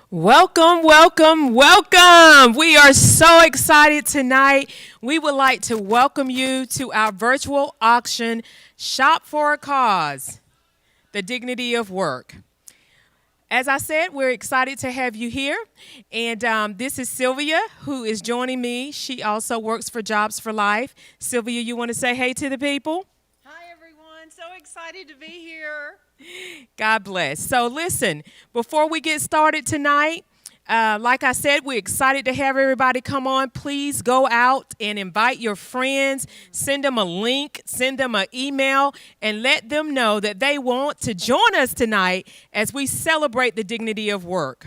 Welcome, welcome, welcome. We are so excited tonight. We would like to welcome you to our virtual auction, Shop for a Cause, the Dignity of Work. As I said, we're excited to have you here. And this is Sylvia, who is joining me. She also works for Jobs for Life. Sylvia, you want to say hey to the people? Hi, everyone. So excited to be here. God bless. So listen, before we get started tonight, like I said, we're excited to have everybody come on. Please go out and invite your friends, send them a link, send them an email, and let them know that they want to join us tonight as we celebrate the dignity of work.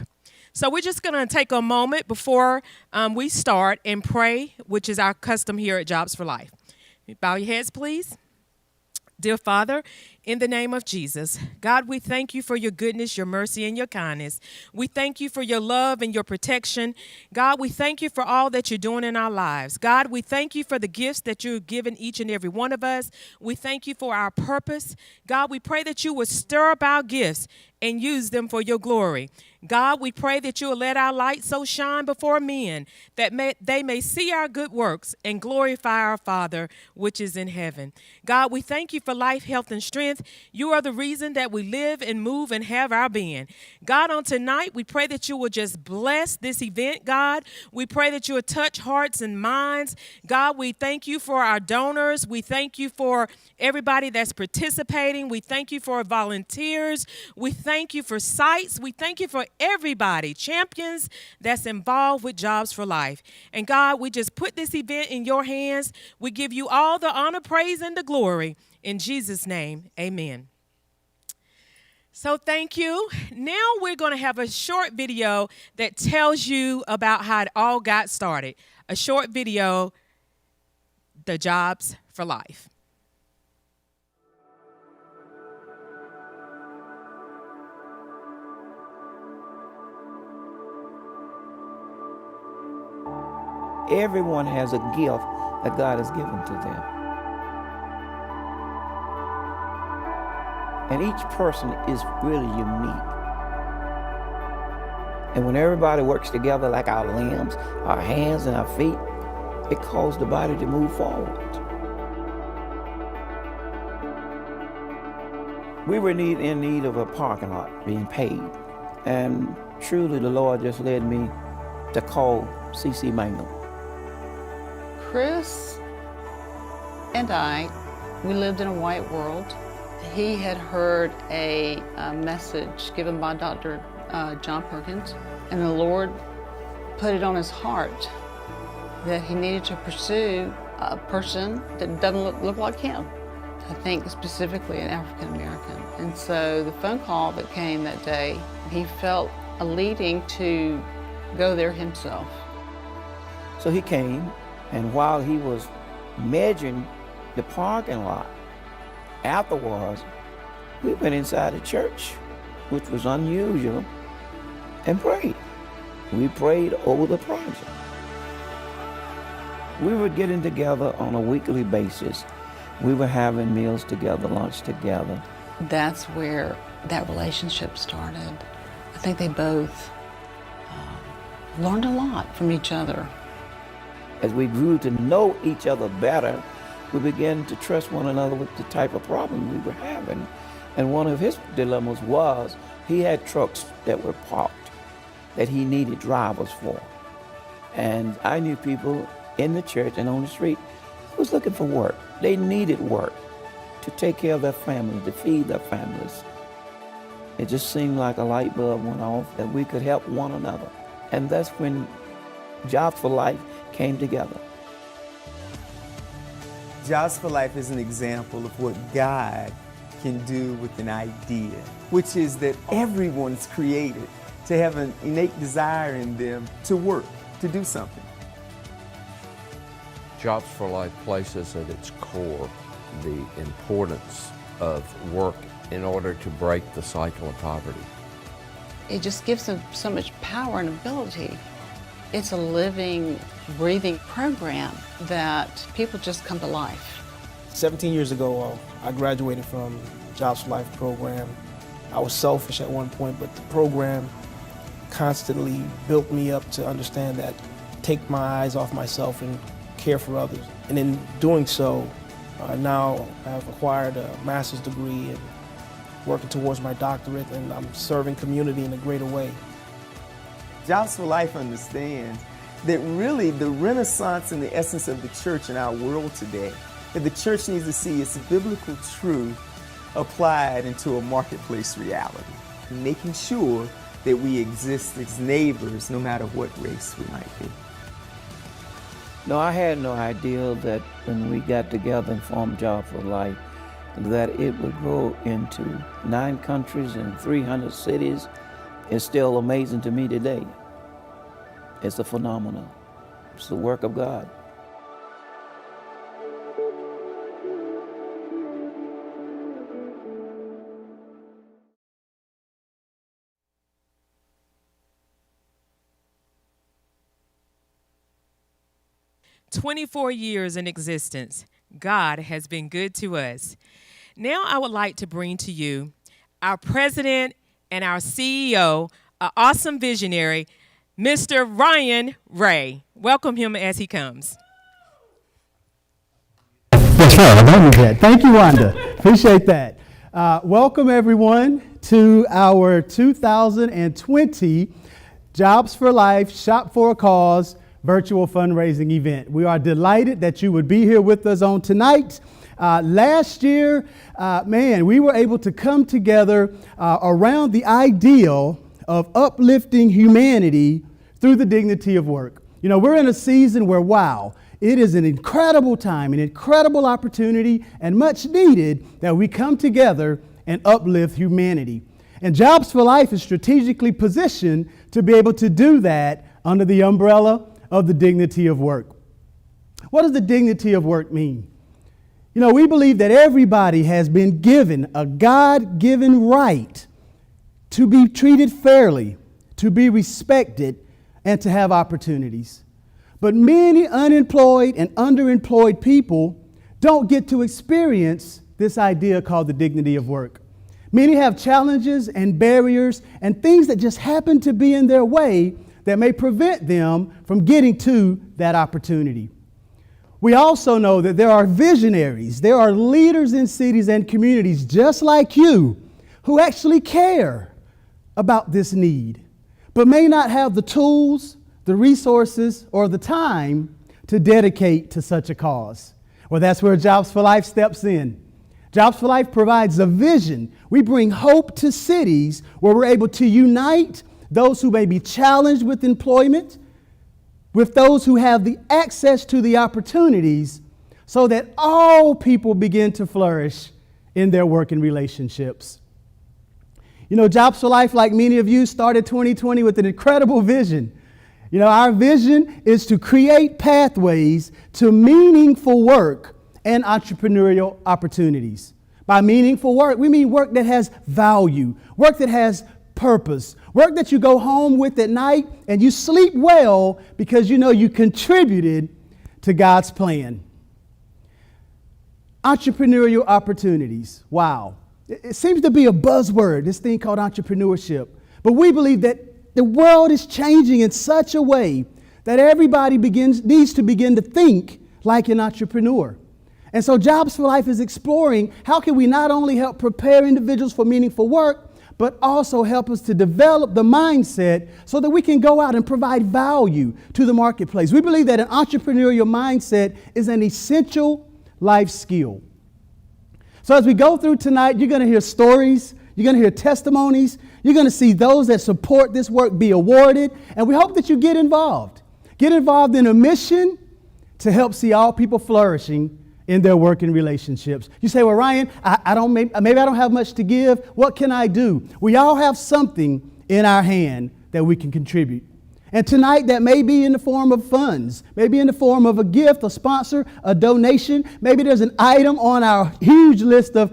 So we're just going to take a moment before we start and pray, which is our custom here at Jobs for Life. Bow your heads, please. Dear Father, in the name of Jesus, God, we thank you for your goodness, your mercy, and your kindness. We thank you for your love and your protection. God, we thank you for all that you're doing in our lives. God, we thank you for the gifts that you've given each and every one of us. We thank you for our purpose. God, we pray that you would stir up our gifts and use them for your glory. God, we pray that you will let our light so shine before men that they may see our good works and glorify our Father which is in heaven. God, we thank you for life, health, and strength. You are the reason that we live and move and have our being. God, on tonight, we pray that you will just bless this event, God. We pray that you will touch hearts and minds. God, we thank you for our donors. We thank you for everybody that's participating. We thank you for volunteers. We thank you for sites. We thank you for everybody, champions that's involved with Jobs for Life. And God, we just put this event in your hands. We give you all the honor, praise, and the glory. In Jesus' name, amen. So thank you. Now we're going to have a short video that tells you about how it all got started. A short video, the Jobs for Life. Everyone has a gift that God has given to them. And each person is really unique. And when everybody works together, like our limbs, our hands, and our feet, it causes the body to move forward. We were in need of a parking lot being paid. And truly the Lord just led me to call C.C. Mangum. Chris and I, we lived in a white world. He had heard a message given by Dr. John Perkins, and the Lord put it on his heart that he needed to pursue a person that doesn't look like him. I think specifically an African American. And so the phone call that came that day, he felt a leading to go there himself. So he came, and while he was measuring the parking lot, afterwards, we went inside the church, which was unusual, and prayed. We prayed over the project. We were getting together on a weekly basis. We were having meals together, lunch together. That's where that relationship started. I think they both learned a lot from each other. As we grew to know each other better, we began to trust one another with the type of problem we were having. And one of his dilemmas was he had trucks that were parked that he needed drivers for. And I knew people in the church and on the street who was looking for work. They needed work to take care of their families, to feed their families. It just seemed like a light bulb went off that we could help one another. And that's when Jobs for Life came together. Jobs for Life is an example of what God can do with an idea, which is that everyone's created to have an innate desire in them to work, to do something. Jobs for Life places at its core the importance of work in order to break the cycle of poverty. It just gives them so much power and ability. It's a living, breathing program that people just come to life. 17 years ago, I graduated from Jobs for Life program. I was selfish at one point, but the program constantly built me up to understand that take my eyes off myself and care for others. And in doing so, now I've acquired a master's degree and working towards my doctorate, and I'm serving community in a greater way. Jobs for Life understands that really the renaissance and the essence of the church in our world today, that the church needs to see its biblical truth applied into a marketplace reality, making sure that we exist as neighbors no matter what race we might be. No, I had no idea that when we got together and formed Job for Life, that it would grow into 9 countries and 300 cities. It's still amazing to me today. It's a phenomenon. It's the work of God. "24 years in existence, God has been good to us." Now I would like to bring to you our president and our CEO, an awesome visionary, Mr. Ryan Ray. Welcome him as he comes. That's right, I love that. Thank you, Wanda. Appreciate that. Welcome, everyone, to our 2020 Jobs for Life Shop for a Cause virtual fundraising event. We are delighted that you would be here with us on tonight. Last year, we were able to come together around the ideal of uplifting humanity through the dignity of work. You know, we're in a season where, wow, it is an incredible time, an incredible opportunity, and much needed that we come together and uplift humanity. And Jobs for Life is strategically positioned to be able to do that under the umbrella of the dignity of work. What does the dignity of work mean? You know, we believe that everybody has been given a God-given right to be treated fairly, to be respected, and to have opportunities. But many unemployed and underemployed people don't get to experience this idea called the dignity of work. Many have challenges and barriers and things that just happen to be in their way that may prevent them from getting to that opportunity. We also know that there are visionaries, there are leaders in cities and communities just like you who actually care about this need, but may not have the tools, the resources, or the time to dedicate to such a cause. Well, that's where Jobs for Life steps in. Jobs for Life provides a vision. We bring hope to cities where we're able to unite those who may be challenged with employment with those who have the access to the opportunities so that all people begin to flourish in their working relationships. You know, Jobs for Life, like many of you, started 2020 with an incredible vision. You know, our vision is to create pathways to meaningful work and entrepreneurial opportunities. By meaningful work, we mean work that has value, work that has purpose, work that you go home with at night and you sleep well because you know you contributed to God's plan. Entrepreneurial opportunities. Wow. It seems to be a buzzword, this thing called entrepreneurship. But we believe that the world is changing in such a way that everybody needs to begin to think like an entrepreneur. And so Jobs for Life is exploring how can we not only help prepare individuals for meaningful work, but also help us to develop the mindset so that we can go out and provide value to the marketplace. We believe that an entrepreneurial mindset is an essential life skill. So as we go through tonight, you're going to hear stories, you're going to hear testimonies, you're going to see those that support this work be awarded, and we hope that you get involved. Get involved in a mission to help see all people flourishing in their working relationships. You say, well, Ryan, maybe I don't have much to give. What can I do? We all have something in our hand that we can contribute. And tonight that may be in the form of funds, maybe in the form of a gift, a sponsor, a donation. Maybe there's an item on our huge list of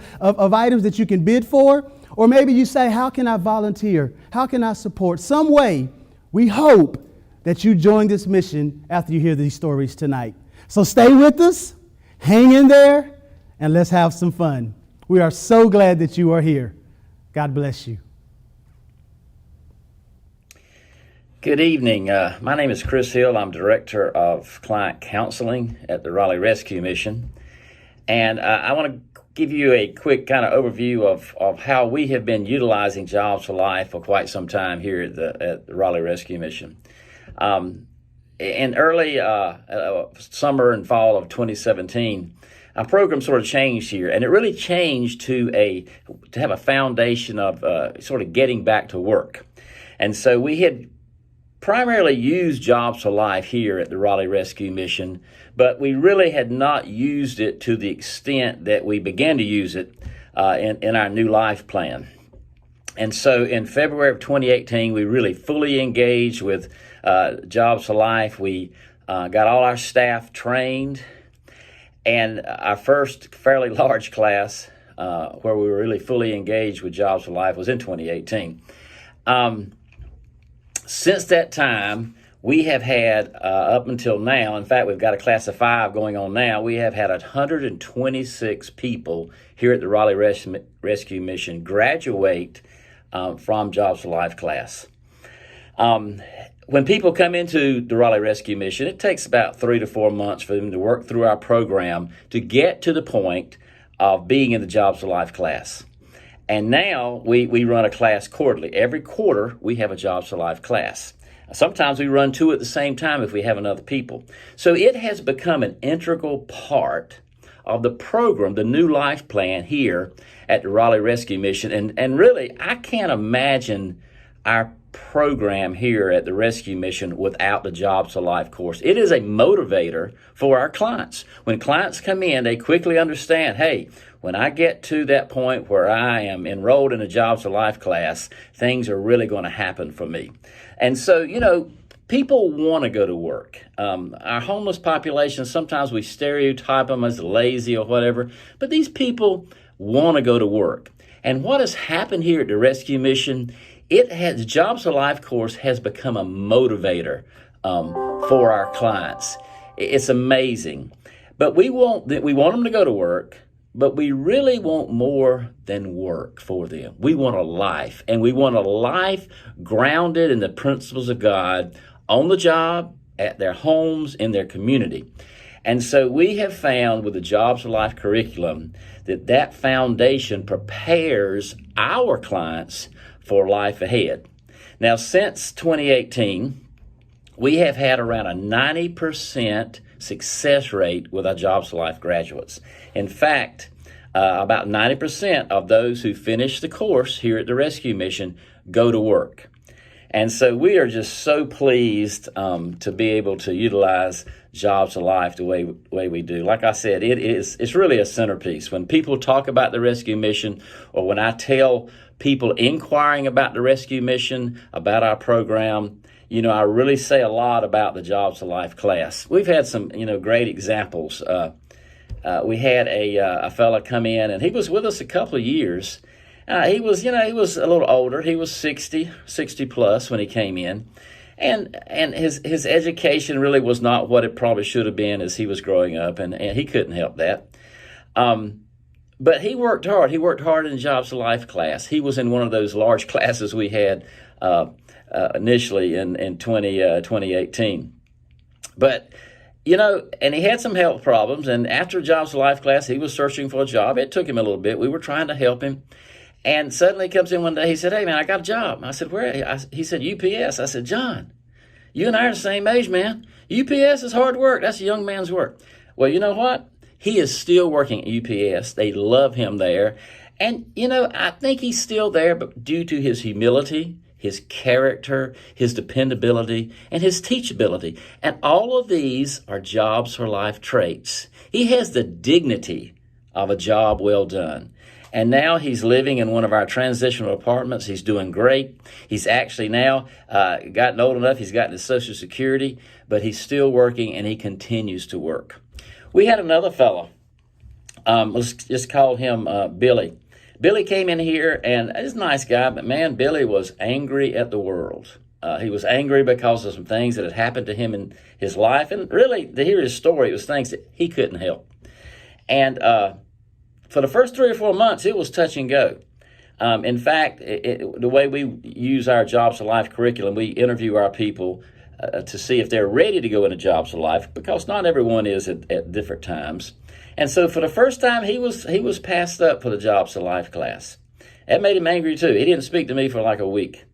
items that you can bid for. Or maybe you say, how can I volunteer? How can I support? Some way, we hope that you join this mission after you hear these stories tonight. So stay with us. Hang in there, and let's have some fun. We are so glad that you are here. God bless you. Good evening. My name is Chris Hill. I'm Director of Client Counseling at the Raleigh Rescue Mission. And I want to give you a quick kind of overview of how we have been utilizing Jobs for Life for quite some time here at the Raleigh Rescue Mission. In early summer and fall of 2017, our program sort of changed here, and it really changed to have a foundation of sort of getting back to work. And so we had primarily used Jobs for Life here at the Raleigh Rescue Mission, but we really had not used it to the extent that we began to use it in our New Life plan. And so in February of 2018, we really fully engaged with Jobs for Life. We got all our staff trained, and our first fairly large class where we were really fully engaged with Jobs for Life was in 2018. Since that time, we have had, up until now, in fact, we've got a class of 5 going on now, we have had 126 people here at the Raleigh Rescue Mission graduate from Jobs for Life class. When people come into the Raleigh Rescue Mission, it takes about 3 to 4 months for them to work through our program to get to the point of being in the Jobs for Life class. And now we run a class quarterly. Every quarter, we have a Jobs for Life class. Sometimes we run 2 at the same time if we have enough people. So it has become an integral part of the program, the New Life plan here at the Raleigh Rescue Mission. And really, I can't imagine our program here at the Rescue Mission without the Jobs for Life course. It is a motivator for our clients. When clients come in, they quickly understand, hey, when I get to that point where I am enrolled in a Jobs for Life class, things are really going to happen for me. And so, people want to go to work. Our homeless population, sometimes we stereotype them as lazy or whatever, but these people want to go to work. And what has happened here at the Rescue Mission, the Jobs for Life course has become a motivator for our clients. It's amazing. But we want them to go to work, but we really want more than work for them. We want a life, and we want a life grounded in the principles of God on the job, at their homes, in their community. And so we have found with the Jobs for Life curriculum that foundation prepares our clients for life ahead. Now, since 2018, we have had around a 90% success rate with our Jobs for Life graduates. In fact, about 90% of those who finish the course here at the Rescue Mission go to work. And so we are just so pleased to be able to utilize Jobs for Life the way we do. Like I said, it's really a centerpiece. When people talk about the Rescue Mission, or when I tell people inquiring about the Rescue Mission, about our program, I really say a lot about the Jobs for Life class. We've had some, great examples. We had a fella come in, and he was with us a couple of years. He was a little older. He was 60 plus when he came in. And his education really was not what it probably should have been as he was growing up, and he couldn't help that. But he worked hard. He worked hard in the Jobs for Life class. He was in one of those large classes we had initially in 2018. But, and he had some health problems, and after Jobs for Life class, he was searching for a job. It took him a little bit. We were trying to help him. And suddenly he comes in one day, he said, "Hey, man, I got a job." I said, "Where?" He said, "UPS." I said, "John, you and I are the same age, man. UPS is hard work. That's a young man's work." Well, you know what? He is still working at UPS. They love him there. And, I think he's still there, but due to his humility, his character, his dependability, and his teachability. And all of these are Jobs for Life traits. He has the dignity of a job well done. And now he's living in one of our transitional apartments. He's doing great. He's actually now gotten old enough. He's gotten his Social Security, but he's still working, and he continues to work. We had another fellow. Let's just call him Billy. Billy came in here, and he's a nice guy, but man, Billy was angry at the world. He was angry because of some things that had happened to him in his life. And really, to hear his story, it was things that he couldn't help. And for the first 3 or 4 months, it was touch and go. In fact, the way we use our Jobs for Life curriculum, we interview our people to see if they're ready to go into Jobs for Life, because not everyone is at different times. And so for the first time, he was passed up for the Jobs for Life class. That made him angry too. He didn't speak to me for like a week.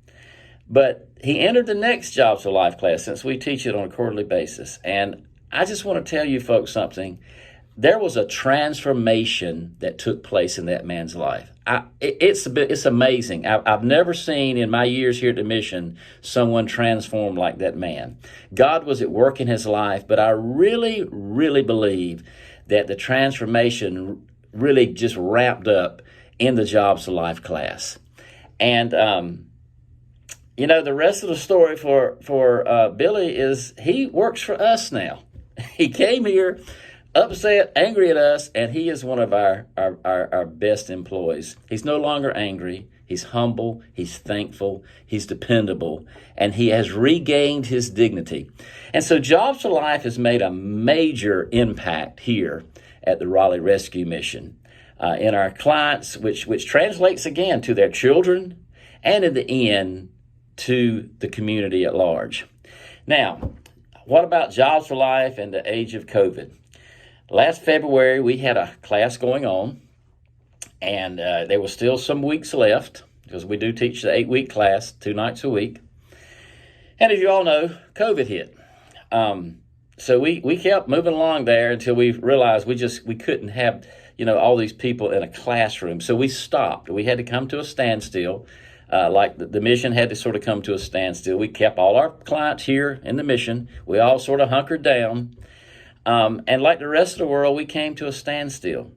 But he entered the next Jobs for Life class, since we teach it on a quarterly basis. And I just want to tell you folks something. There was a transformation that took place in that man's life. It's amazing. I've never seen in my years here at the mission someone transformed like that man. God was at work in his life, but I really, really believe that the transformation really just wrapped up in the Jobs for Life class. And the rest of the story for Billy is he works for us now. He came here upset, angry at us, and he is one of our best employees. He's no longer angry. He's humble. He's thankful. He's dependable. And he has regained his dignity. And so Jobs for Life has made a major impact here at the Raleigh Rescue Mission in our clients, which translates again to their children and in the end to the community at large. Now, what about Jobs for Life in the age of COVID? Last February, we had a class going on, and there was still some weeks left, because we do teach the 8-week class 2 nights a week. And as you all know, COVID hit. So we kept moving along there until we realized we couldn't have, all these people in a classroom. So we stopped. We had to come to a standstill. Like the mission had to sort of come to a standstill. We kept all our clients here in the mission. We all sort of hunkered down. And like the rest of the world, we came to a standstill.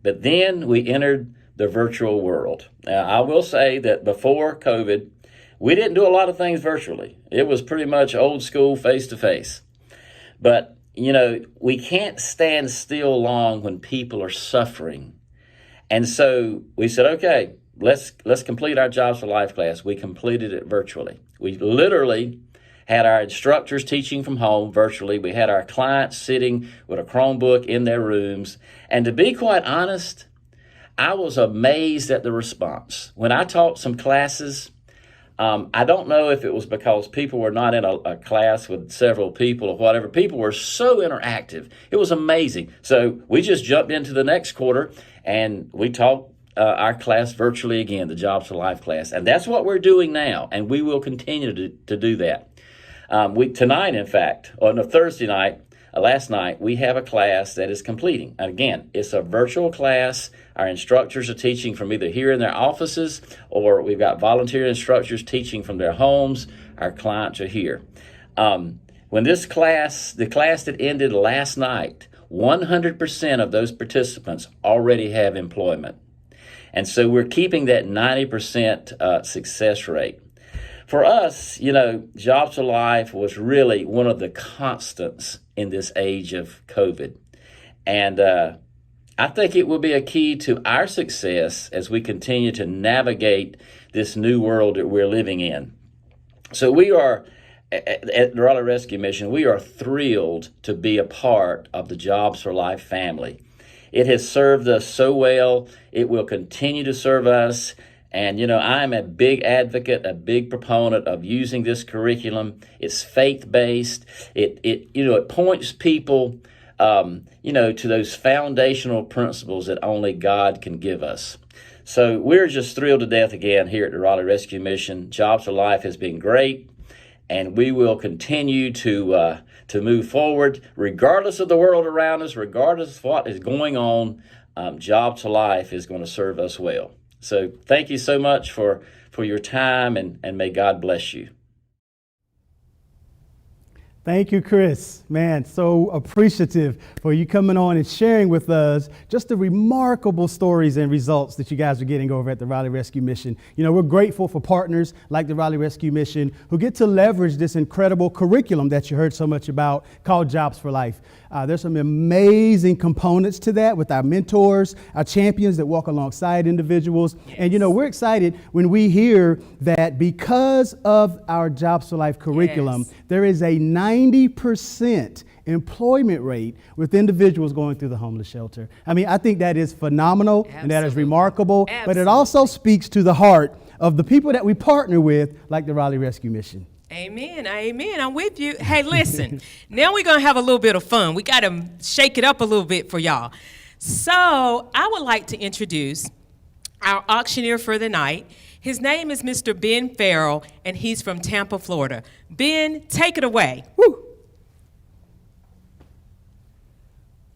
But then we entered the virtual world. Now, I will say that before COVID, we didn't do a lot of things virtually. It was pretty much old school, face-to-face. But, we can't stand still long when people are suffering. And so we said, okay, let's complete our Jobs for Life class. We completed it virtually. We literally had our instructors teaching from home virtually. We had our clients sitting with a Chromebook in their rooms. And to be quite honest, I was amazed at the response. When I taught some classes, I don't know if it was because people were not in a class with several people or whatever. People were so interactive. It was amazing. So we just jumped into the next quarter and we taught our class virtually again, the Jobs for Life class. And that's what we're doing now, and we will continue to do that. Tonight, in fact, on a Thursday night, last night, we have a class that is completing. And again, it's a virtual class. Our instructors are teaching from either here in their offices, or we've got volunteer instructors teaching from their homes. Our clients are here. When the class that ended last night, 100% of those participants already have employment. And so we're keeping that 90% success rate. For us, Jobs for Life was really one of the constants in this age of COVID. And I think it will be a key to our success as we continue to navigate this new world that we're living in. So we are, at the Raleigh Rescue Mission, we are thrilled to be a part of the Jobs for Life family. It has served us so well. It will continue to serve us. And, I'm a big advocate, a big proponent of using this curriculum. It's faith-based. It points people, to those foundational principles that only God can give us. So we're just thrilled to death again here at the Raleigh Rescue Mission. Jobs for Life has been great, and we will continue to move forward, regardless of the world around us, regardless of what is going on. Jobs for Life is going to serve us well. So thank you so much for your time, and may God bless you. Thank you, Chris. Man, so appreciative for you coming on and sharing with us just the remarkable stories and results that you guys are getting over at the Raleigh Rescue Mission. We're grateful for partners like the Raleigh Rescue Mission who get to leverage this incredible curriculum that you heard so much about called Jobs for Life. There's some amazing components to that with our mentors, our champions that walk alongside individuals. Yes. And, we're excited when we hear that because of our Jobs for Life curriculum, yes, there is a 90% employment rate with individuals going through the homeless shelter. I mean, I think that is phenomenal and that is Absolutely. remarkable, but it Absolutely. also speaks to the heart of the people that we partner with, like the Raleigh Rescue Mission. Amen. Amen. I'm with you. Hey, listen, now we're going to have a little bit of fun. We got to shake it up a little bit for y'all. So I would like to introduce our auctioneer for the night. His name is Mr. Ben Farrell, and he's from Tampa, Florida. Ben, take it away. Woo.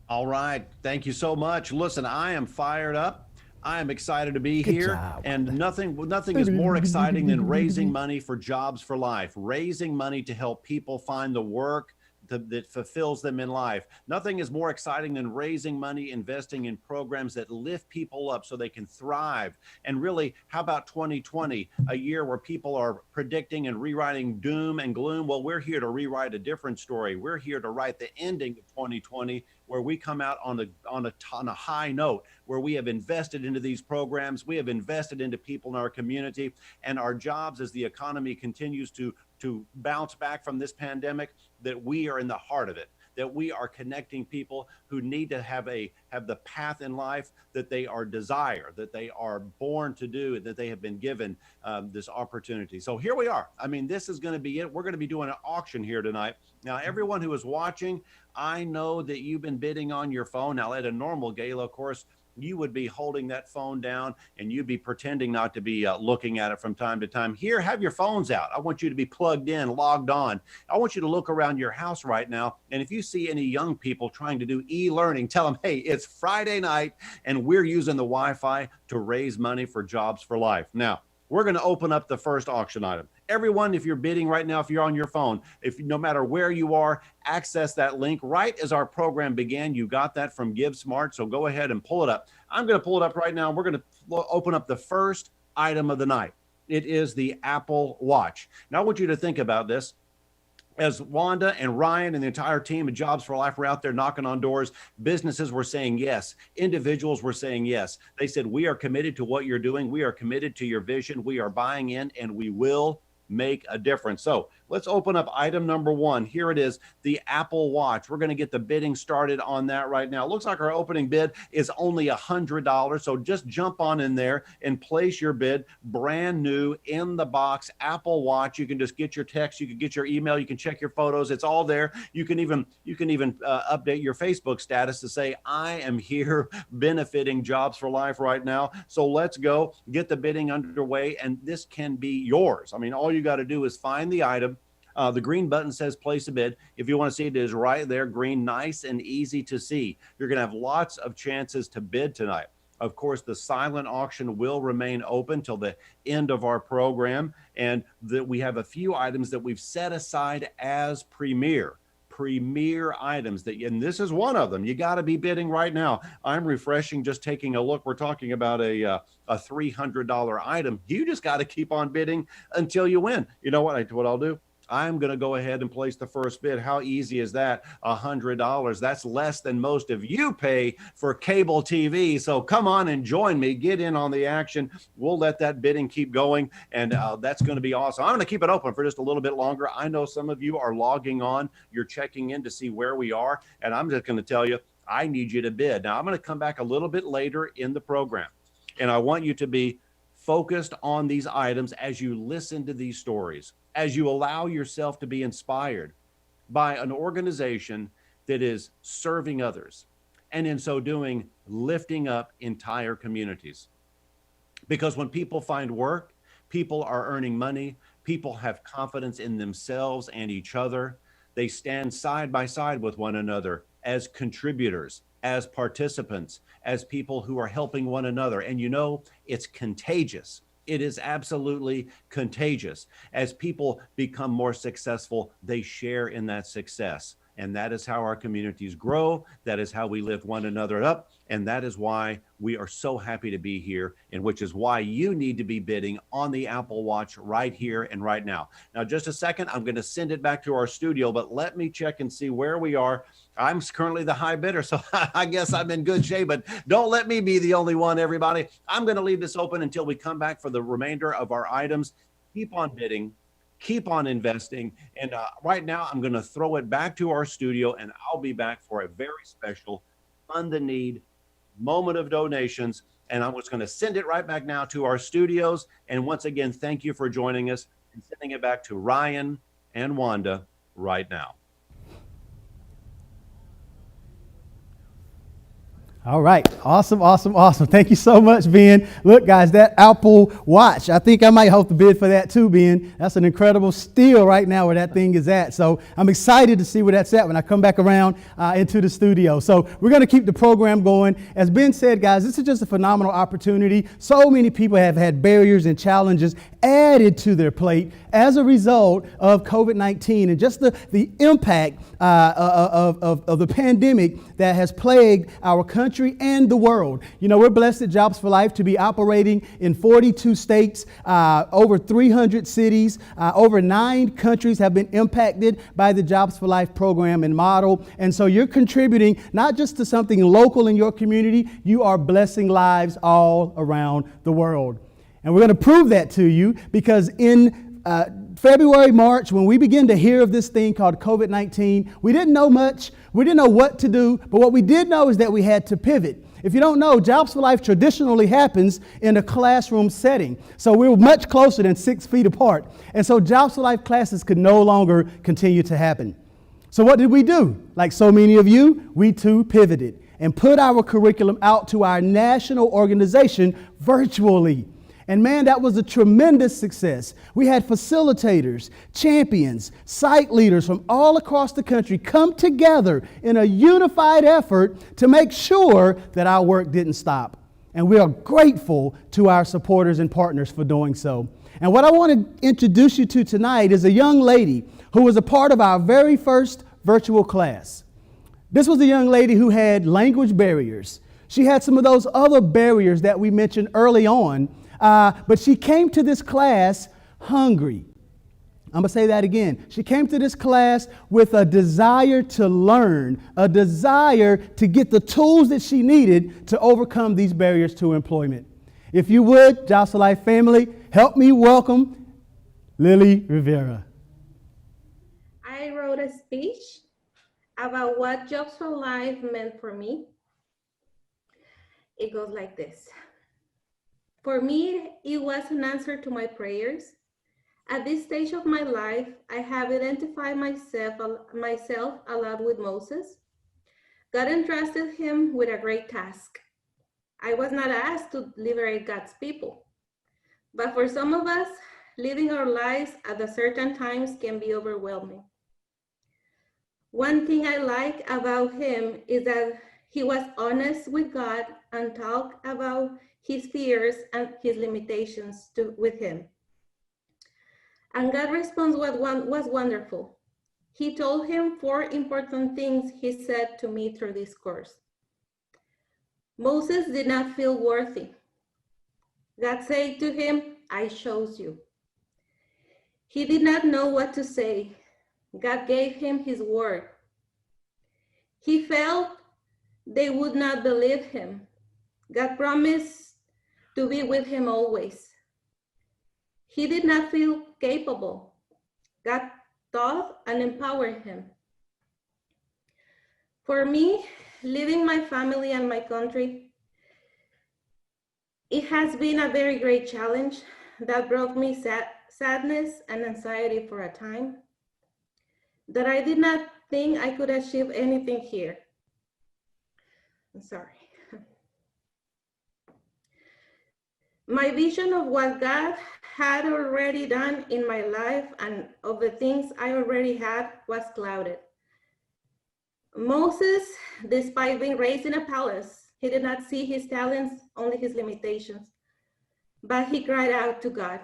All right. Thank you so much. Listen, I am fired up. I am excited to be Good here. job. And nothing is more exciting than raising money for Jobs for Life, raising money to help people find the work that fulfills them in life. Nothing is more exciting than raising money, investing in programs that lift people up so they can thrive. And really, how about 2020, a year where people are predicting and rewriting doom and gloom? Well, we're here to rewrite a different story. We're here to write the ending of 2020, where we come out on a high note, where we have invested into these programs, we have invested into people in our community, and our jobs as the economy continues to bounce back from this pandemic, that we are in the heart of it, that we are connecting people who need to have the path in life that they are desire, that they are born to do, that they have been given this opportunity. So here we are. I mean, this is going to be it. We're going to be doing an auction here tonight. Now, everyone who is watching, I know that you've been bidding on your phone. Now, at a normal gala, of course, you would be holding that phone down and you'd be pretending not to be looking at it from time to time. Here, have your phones out. I want you to be plugged in, logged on. I want you to look around your house right now. And if you see any young people trying to do e-learning, tell them, hey, it's Friday night and we're using the Wi-Fi to raise money for Jobs for Life. Now, we're going to open up the first auction item. Everyone, if you're bidding right now, if you're on your phone, no matter where you are, access that link right as our program began. You got that from GiveSmart, so go ahead and pull it up. I'm going to pull it up right now. We're going to open up the first item of the night. It is the Apple Watch. Now, I want you to think about this. As Wanda and Ryan and the entire team of Jobs for Life were out there knocking on doors, businesses were saying yes. Individuals were saying yes. They said, we are committed to what you're doing. We are committed to your vision. We are buying in, and we will make a difference. So let's open up item number one. Here it is, the Apple Watch. We're going to get the bidding started on that right now. It looks like our opening bid is only $100. So just jump on in there and place your bid. Brand new in the box Apple Watch. You can just get your text. You can get your email. You can check your photos. It's all there. You can even update your Facebook status to say, I am here benefiting Jobs for Life right now. So let's go get the bidding underway. And this can be yours. I mean, all you got to do is find the item. The green button says place a bid. If you want to see it, it is right there, green, nice and easy to see. You're going to have lots of chances to bid tonight. Of course, the silent auction will remain open till the end of our program. And we have a few items that we've set aside as premier items, and this is one of them. You got to be bidding right now. I'm refreshing, just taking a look. We're talking about a $300 item. You just got to keep on bidding until you win. You know what I'll do? I'm going to go ahead and place the first bid. How easy is that? $100. That's less than most of you pay for cable TV. So come on and join me. Get in on the action. We'll let that bidding keep going, and that's going to be awesome. I'm going to keep it open for just a little bit longer. I know some of you are logging on. You're checking in to see where we are, and I'm just going to tell you, I need you to bid. Now, I'm going to come back a little bit later in the program, and I want you to be focused on these items as you listen to these stories, as you allow yourself to be inspired by an organization that is serving others, and in so doing, lifting up entire communities. Because when people find work, people are earning money, people have confidence in themselves and each other. They stand side by side with one another as contributors, as participants, as people who are helping one another. And you know, it's contagious. It is absolutely contagious. As people become more successful, they share in that success. And that is how our communities grow. That is how we lift one another up. And that is why we are so happy to be here, and which is why you need to be bidding on the Apple Watch right here and right now. Now, just a second, I'm going to send it back to our studio, but let me check and see where we are. I'm currently the high bidder, so I guess I'm in good shape, but don't let me be the only one, everybody. I'm going to leave this open until we come back for the remainder of our items. Keep on bidding. Keep on investing. And right now, I'm going to throw it back to our studio, and I'll be back for a very special Fund the Need moment of donations. And I'm just going to send it right back now to our studios. And once again, thank you for joining us, and sending it back to Ryan and Wanda right now. All right. Awesome, awesome, awesome. Thank you so much, Ben. Look, guys, that Apple Watch, I think I might hope to bid for that too, Ben. That's an incredible steal right now where that thing is at. So I'm excited to see where that's at when I come back around into the studio. So we're going to keep the program going. As Ben said, guys, this is just a phenomenal opportunity. So many people have had barriers and challenges added to their plate as a result of COVID-19 and just the impact of the pandemic that has plagued our country and the world. You know, we're blessed at Jobs for Life to be operating in 42 states, over 300 cities, over 9 countries have been impacted by the Jobs for Life program and model. And so you're contributing not just to something local in your community, you are blessing lives all around the world. And we're going to prove that to you because in February, March, when we began to hear of this thing called COVID-19, we didn't know much. We didn't know what to do. But what we did know is that we had to pivot. If you don't know, Jobs for Life traditionally happens in a classroom setting. So we were much closer than 6 feet apart. And so Jobs for Life classes could no longer continue to happen. So what did we do? Like so many of you, we too pivoted and put our curriculum out to our national organization virtually. And man, that was a tremendous success. We had facilitators, champions, site leaders from all across the country come together in a unified effort to make sure that our work didn't stop. And we are grateful to our supporters and partners for doing so. And what I want to introduce you to tonight is a young lady who was a part of our very first virtual class. This was a young lady who had language barriers. She had some of those other barriers that we mentioned early on. But she came to this class hungry. I'm going to say that again. She came to this class with a desire to learn, a desire to get the tools that she needed to overcome these barriers to employment. If you would, Jobs for Life family, help me welcome Lily Rivera. I wrote a speech about what Jobs for Life meant for me. It goes like this. For me, it was an answer to my prayers. At this stage of my life, I have identified myself a lot with Moses. God entrusted him with a great task. I was not asked to liberate God's people. But for some of us, living our lives at a certain times can be overwhelming. One thing I like about him is that he was honest with God and talked about his fears and his limitations with him. And God's response was wonderful. He told him 4 important things he said to me through this course. Moses did not feel worthy. God said to him, I chose you. He did not know what to say. God gave him his word. He felt they would not believe him. God promised to be with him always. He did not feel capable. God taught and empowered him. For me, leaving my family and my country, it has been a very great challenge that brought me sadness and anxiety for a time, that I did not think I could achieve anything here. I'm sorry. My vision of what God had already done in my life and of the things I already had was clouded. Moses, despite being raised in a palace, he did not see his talents, only his limitations, but he cried out to God.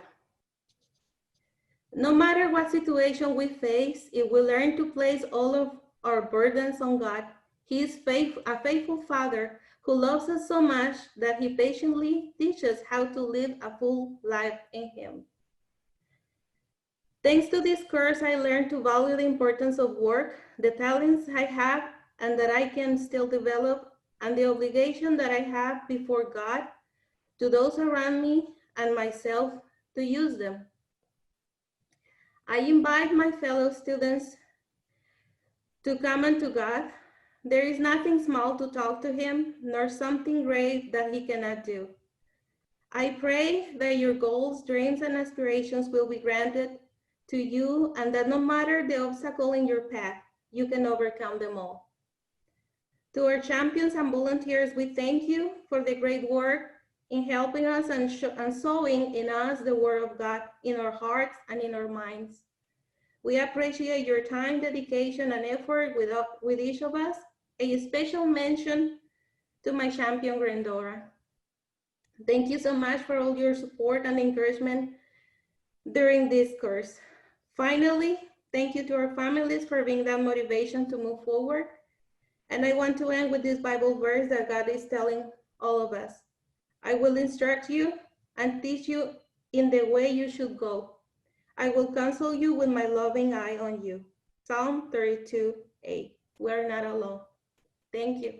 No matter what situation we face, if we learn to place all of our burdens on God, he is a faithful Father who loves us so much that he patiently teaches how to live a full life in him. Thanks to this course, I learned to value the importance of work, the talents I have and that I can still develop, and the obligation that I have before God, to those around me and myself to use them. I invite my fellow students to come unto God. There is nothing small to talk to him, nor something great that he cannot do. I pray that your goals, dreams, and aspirations will be granted to you, and that no matter the obstacle in your path, you can overcome them all. To our champions and volunteers, we thank you for the great work in helping us and sowing in us the word of God in our hearts and in our minds. We appreciate your time, dedication, and effort with each of us. A special mention to my champion, Grandora. Thank you so much for all your support and encouragement during this course. Finally, thank you to our families for being that motivation to move forward. And I want to end with this Bible verse that God is telling all of us. I will instruct you and teach you in the way you should go. I will counsel you with my loving eye on you. Psalm 32:8. We're not alone. Thank you.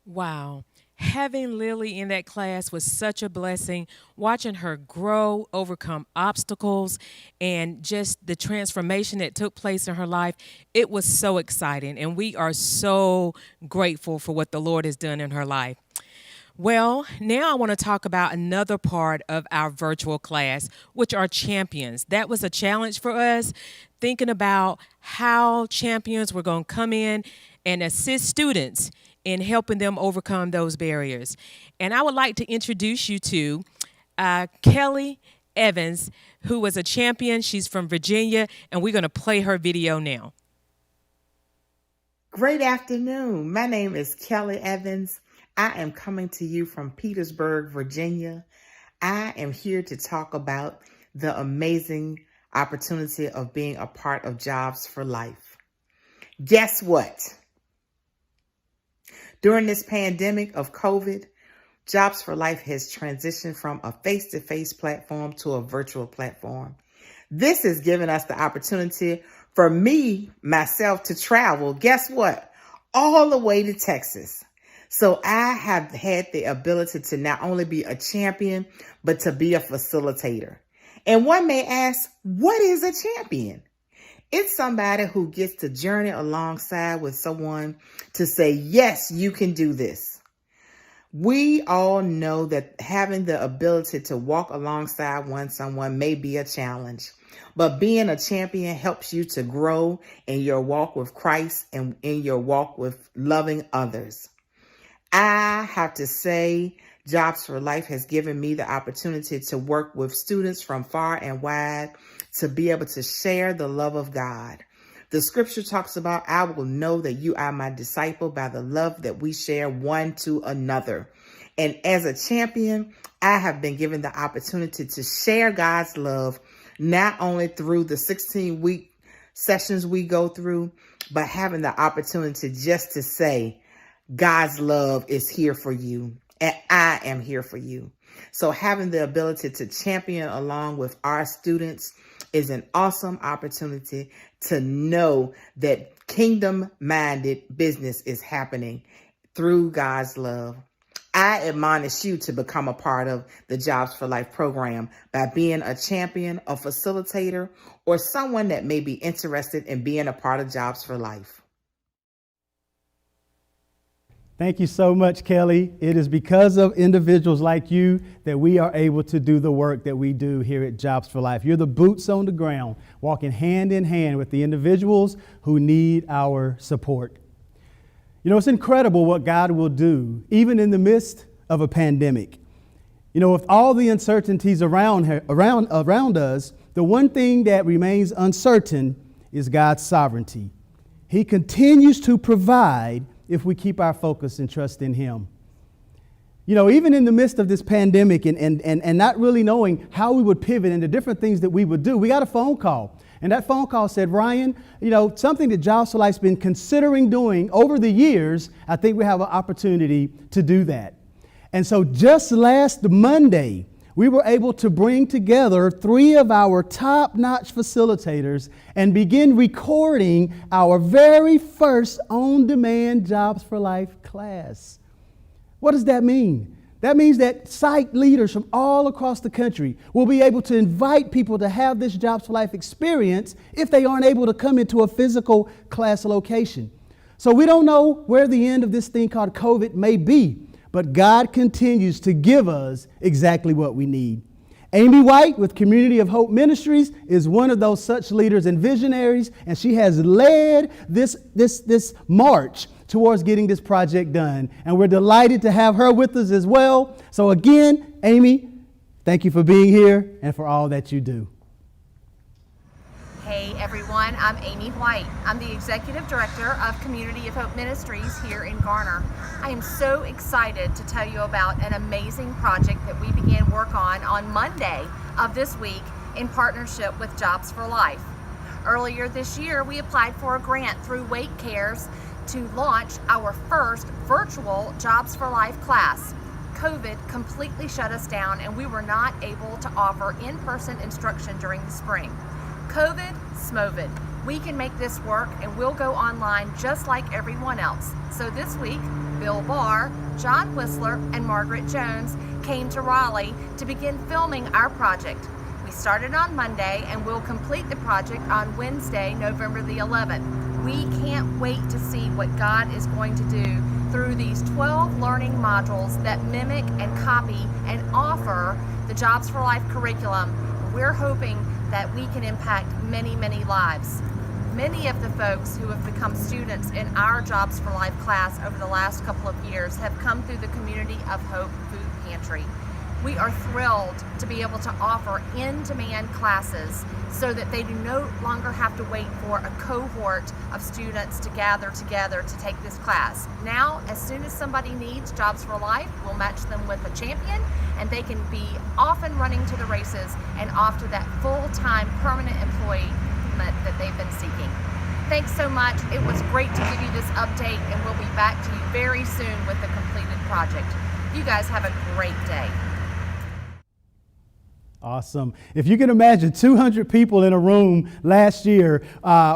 Wow. Having Lily in that class was such a blessing. Watching her grow, overcome obstacles, and just the transformation that took place in her life, it was so exciting. And we are so grateful for what the Lord has done in her life. Well, now I want to talk about another part of our virtual class, which are champions. That was a challenge for us, thinking about how champions were going to come in and assist students in helping them overcome those barriers. And I would like to introduce you to Kelly Evans, who was a champion. She's from Virginia, and we're going to play her video now. Great afternoon. My name is Kelly Evans. I am coming to you from Petersburg, Virginia. I am here to talk about the amazing opportunity of being a part of Jobs for Life. Guess what? During this pandemic of COVID, Jobs for Life has transitioned from a face-to-face platform to a virtual platform. This has given us the opportunity for myself to travel, guess what? All the way to Texas. So I have had the ability to not only be a champion, but to be a facilitator. And one may ask, what is a champion? It's somebody who gets to journey alongside with someone to say, yes, you can do this. We all know that having the ability to walk alongside someone may be a challenge, but being a champion helps you to grow in your walk with Christ and in your walk with loving others. I have to say, Jobs for Life has given me the opportunity to work with students from far and wide to be able to share the love of God. The scripture talks about, I will know that you are my disciple by the love that we share one to another. And as a champion, I have been given the opportunity to share God's love, not only through the 16-week sessions we go through, but having the opportunity just to say, God's love is here for you, and I am here for you. So having the ability to champion along with our students is an awesome opportunity to know that kingdom-minded business is happening through God's love. I admonish you to become a part of the Jobs for Life program by being a champion, a facilitator, or someone that may be interested in being a part of Jobs for Life. Thank you so much, Kelly. It is because of individuals like you that we are able to do the work that we do here at Jobs for Life. You're the boots on the ground, walking hand in hand with the individuals who need our support. You know, it's incredible what God will do, even in the midst of a pandemic. You know, with all the uncertainties around us, the one thing that remains uncertain is God's sovereignty. He continues to provide if we keep our focus and trust in Him. You know, even in the midst of this pandemic and not really knowing how we would pivot into different things that we would do, we got a phone call. And that phone call said, Ryan, you know, something that Jobs for Life's been considering doing over the years, I think we have an opportunity to do that. And so just last Monday, we were able to bring together 3 of our top-notch facilitators and begin recording our very first on-demand Jobs for Life class. What does that mean? That means that site leaders from all across the country will be able to invite people to have this Jobs for Life experience if they aren't able to come into a physical class location. So we don't know where the end of this thing called COVID may be, but God continues to give us exactly what we need. Amy White with Community of Hope Ministries is one of those such leaders and visionaries, and she has led this march towards getting this project done. And we're delighted to have her with us as well. So again, Amy, thank you for being here and for all that you do. Hey everyone, I'm Amy White. I'm the Executive Director of Community of Hope Ministries here in Garner. I am so excited to tell you about an amazing project that we began work on Monday of this week in partnership with Jobs for Life. Earlier this year, we applied for a grant through Wake Cares to launch our first virtual Jobs for Life class. COVID completely shut us down and we were not able to offer in-person instruction during the spring. COVID, smovid. We can make this work and we'll go online just like everyone else. So this week, Bill Barr, John Whistler, and Margaret Jones came to Raleigh to begin filming our project. We started on Monday and we'll complete the project on Wednesday, November the 11th. We can't wait to see what God is going to do through these 12 learning modules that mimic and copy and offer the Jobs for Life curriculum. We're hoping that we can impact many, many lives. Many of the folks who have become students in our Jobs for Life class over the last couple of years have come through the Community of Hope Food Pantry. We are thrilled to be able to offer in-demand classes so that they do no longer have to wait for a cohort of students to gather together to take this class. Now, as soon as somebody needs Jobs for Life, we'll match them with a champion and they can be off and running to the races and off to that full-time permanent employment that they've been seeking. Thanks so much. It was great to give you this update and we'll be back to you very soon with the completed project. You guys have a great day. Awesome. If you can imagine 200 people in a room last year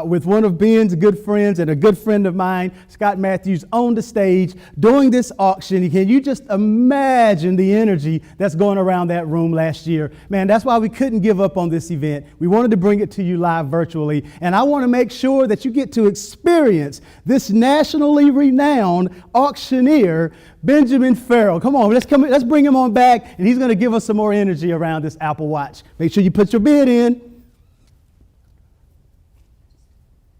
with one of Ben's good friends and a good friend of mine, Scott Matthews, on the stage doing this auction. Can you just imagine the energy that's going around that room last year? Man, that's why we couldn't give up on this event. We wanted to bring it to you live virtually. And I want to make sure that you get to experience this nationally renowned auctioneer, Benjamin Farrell. Come on, let's bring him on back, and he's going to give us some more energy around this Apple Watch. Make sure you put your bid in.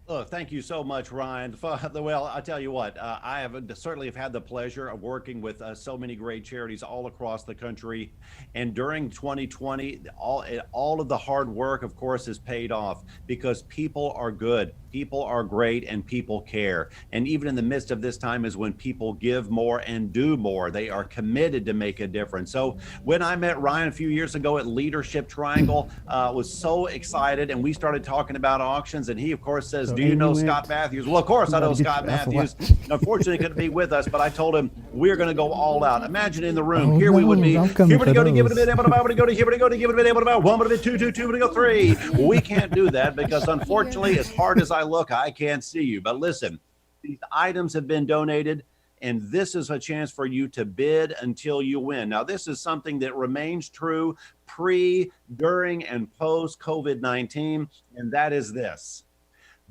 Look, thank you so much, Ryan. Well, I tell you what, I have certainly have had the pleasure of working with so many great charities all across the country. And during 2020, all of the hard work, of course, has paid off because people are good, people are great, and people care. And even in the midst of this time is when people give more and do more. They are committed to make a difference. So when I met Ryan a few years ago at Leadership Triangle, was so excited, and we started talking about auctions, and he, of course, says, do you know Scott Matthews? Well, of course I know Scott Matthews. Unfortunately, couldn't be with us, but I told him we're going to go all out. Imagine in the room. Here we would be. Here we go to give it a bit. Able to go to here we go to give it a bit. Able to about 1 minute, 2, 2, 2 minute, go 3. We can't do that because unfortunately, as hard as I look, I can't see you. But listen, these items have been donated, and this is a chance for you to bid until you win. Now, this is something that remains true pre, during, and post COVID-19, and that is this.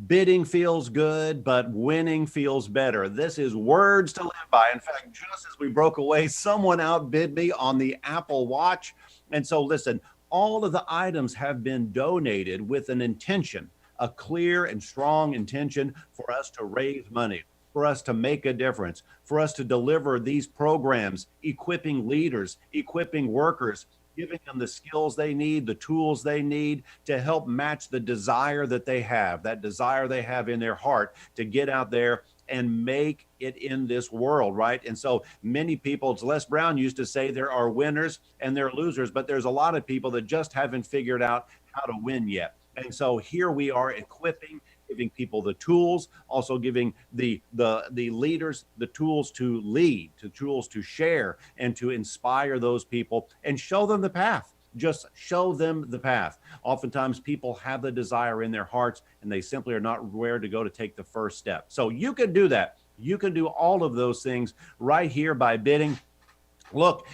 Bidding feels good, but winning feels better. This is words to live by. In fact, just as we broke away, someone outbid me on the Apple Watch. And so listen, all of the items have been donated with an intention, a clear and strong intention for us to raise money, for us to make a difference, for us to deliver these programs, equipping leaders, equipping workers, giving them the skills they need, the tools they need to help match the desire that they have, that desire they have in their heart to get out there and make it in this world, right? And so many people, as Les Brown used to say, there are winners and there are losers, but there's a lot of people that just haven't figured out how to win yet. And so here we are equipping, giving people the tools, also giving the leaders the tools to lead, the tools to share and to inspire those people and show them the path. Just show them the path. Oftentimes people have the desire in their hearts and they simply are not where to go to take the first step. So you can do that. You can do all of those things right here by bidding. Look,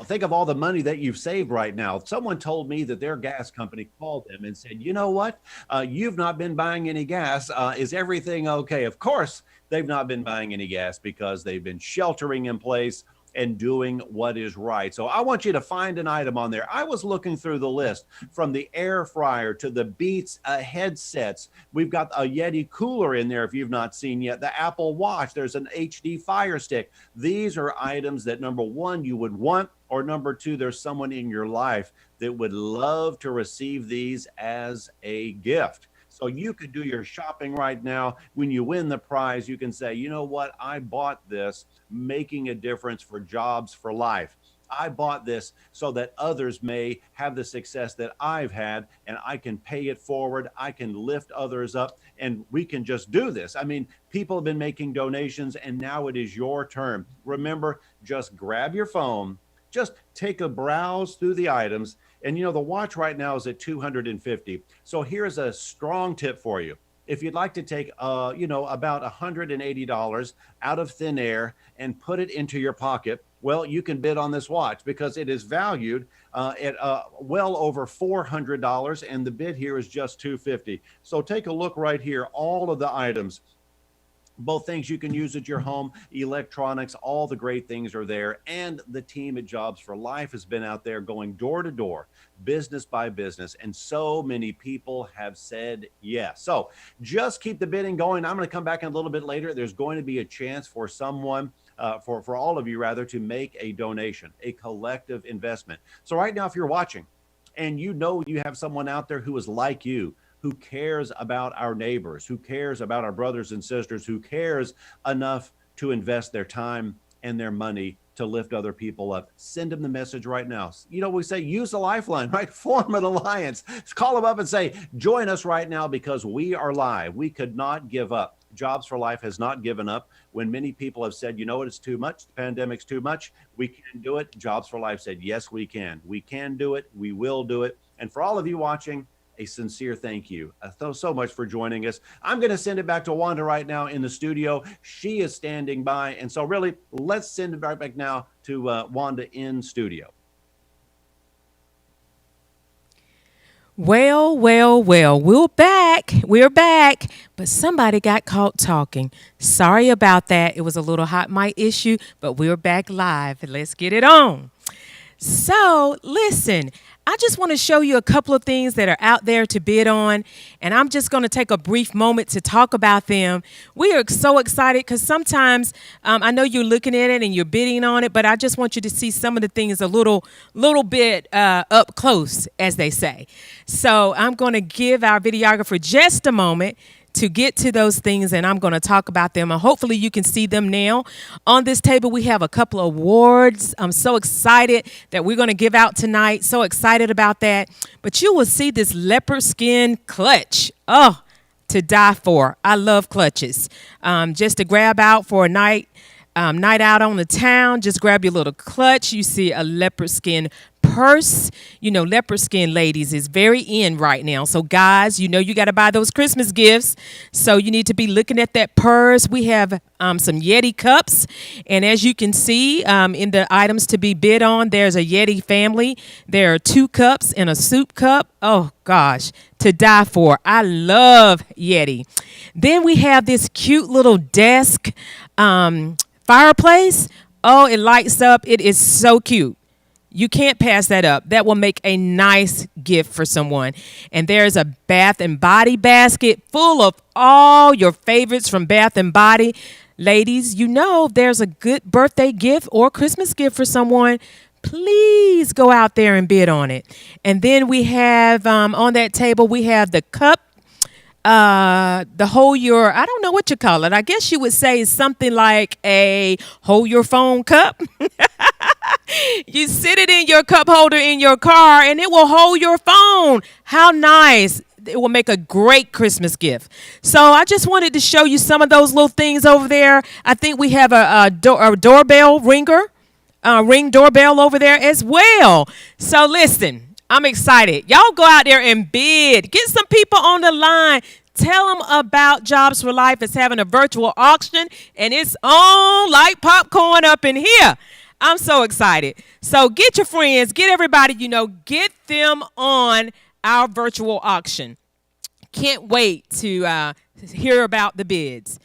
think of all the money that you've saved right now. Someone told me that their gas company called them and said, you know what? You've not been buying any gas. Is everything okay? Of course, they've not been buying any gas because they've been sheltering in place and doing what is right. So I want you to find an item on there. I was looking through the list from the air fryer to the Beats headsets. We've got a Yeti cooler in there if you've not seen yet. The Apple Watch. There's an HD Fire Stick. These are items that, number one, you would want, or number two, there's someone in your life that would love to receive these as a gift. So you could do your shopping right now. When you win the prize, you can say, you know what? I bought this, making a difference for Jobs for Life. I bought this so that others may have the success that I've had, and I can pay it forward. I can lift others up, and we can just do this. I mean, people have been making donations, and now it is your turn. Remember, just grab your phone, just take a browse through the items. And the watch right now is at $250. So here's a strong tip for you. If you'd like to take, about $180 out of thin air and put it into your pocket, well, you can bid on this watch because it is valued at well over $400, and the bid here is just $250. So take a look right here. All of the items, both things you can use at your home, electronics, all the great things are there. And the team at Jobs for Life has been out there going door to door, business by business. And so many people have said yes. So just keep the bidding going. I'm going to come back in a little bit later. There's going to be a chance for someone, for all of you rather, to make a donation, a collective investment. So right now, if you're watching and you have someone out there who is like you, who cares about our neighbors, who cares about our brothers and sisters, who cares enough to invest their time and their money to lift other people up, send them the message right now. We say use the lifeline, right? Form an alliance. Call them up and say, join us right now because we are live. We could not give up. Jobs for Life has not given up. When many people have said, it's too much, the pandemic's too much, we can't do it. Jobs for Life said, yes, we can. We can do it. We will do it. And for all of you watching, a sincere thank you so much for joining us. I'm going to send it back to Wanda right now in the studio. She is standing by. And so really, let's send it right back now to Wanda in studio. Well, we're back. But somebody got caught talking. Sorry about that. It was a little hot mic issue, but we're back live. Let's get it on. So, listen, I just want to show you a couple of things that are out there to bid on, and I'm just going to take a brief moment to talk about them. We are so excited because sometimes I know you're looking at it and you're bidding on it, but I just want you to see some of the things a little bit up close, as they say. So I'm going to give our videographer just a moment to get to those things, and I'm going to talk about them, and hopefully you can see them now. On this table, we have a couple of awards. I'm so excited that we're going to give out tonight. So excited about that. But you will see this leopard skin clutch. Oh, to die for. I love clutches. Just to grab out for a night out on the town, just grab your little clutch. You see a leopard skin purse. Leopard skin, ladies, is very in right now. So guys, you got to buy those Christmas gifts. So you need to be looking at that purse. We have some Yeti cups. And as you can see in the items to be bid on, there's a Yeti family. There are 2 cups and a soup cup. Oh, gosh, to die for. I love Yeti. Then we have this cute little desk fireplace. Oh, it lights up. It is so cute. You can't pass that up. That will make a nice gift for someone. And there's a Bath and Body basket full of all your favorites from Bath and Body. Ladies, there's a good birthday gift or Christmas gift for someone. Please go out there and bid on it. And then we have on that table, we have the cup. The hold your, I don't know what you call it. I guess you would say something like a hold your phone cup. You sit it in your cup holder in your car and it will hold your phone. How nice. It will make a great Christmas gift. So I just wanted to show you some of those little things over there. I think we have a doorbell ringer, ring doorbell over there as well. So listen, I'm excited. Y'all go out there and bid. Get some people on the line. Tell them about Jobs for Life. It's having a virtual auction, and it's on like popcorn up in here. I'm so excited. So get your friends, get everybody you know, get them on our virtual auction. Can't wait to hear about the bids.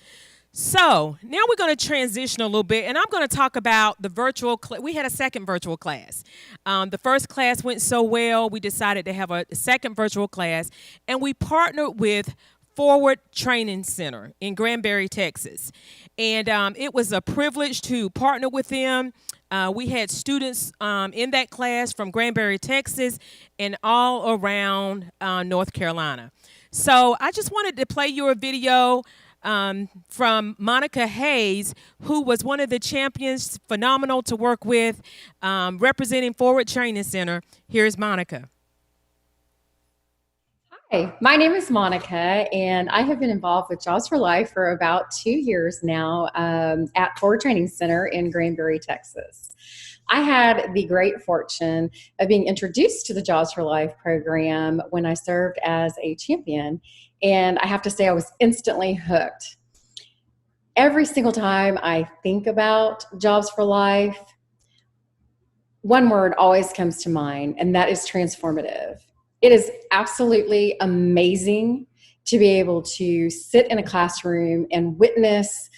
So now we're going to transition a little bit, and I'm going to talk about the virtual we had a second virtual class. The first class went so well, we decided to have a second virtual class, and we partnered with Forward Training Center in Granbury, Texas. And it was a privilege to partner with them. We had students in that class from Granbury, Texas, and all around North Carolina. So I just wanted to play you a video from Monica Hayes, who was one of the champions, phenomenal to work with, representing Forward Training Center. Here's Monica. Hi, my name is Monica, and I have been involved with Jobs for Life for about 2 years now at Forward Training Center in Granbury, Texas. I had the great fortune of being introduced to the Jobs for Life program when I served as a champion, and I have to say I was instantly hooked. Every single time I think about Jobs for Life, one word always comes to mind, and that is transformative. It is absolutely amazing to be able to sit in a classroom and witness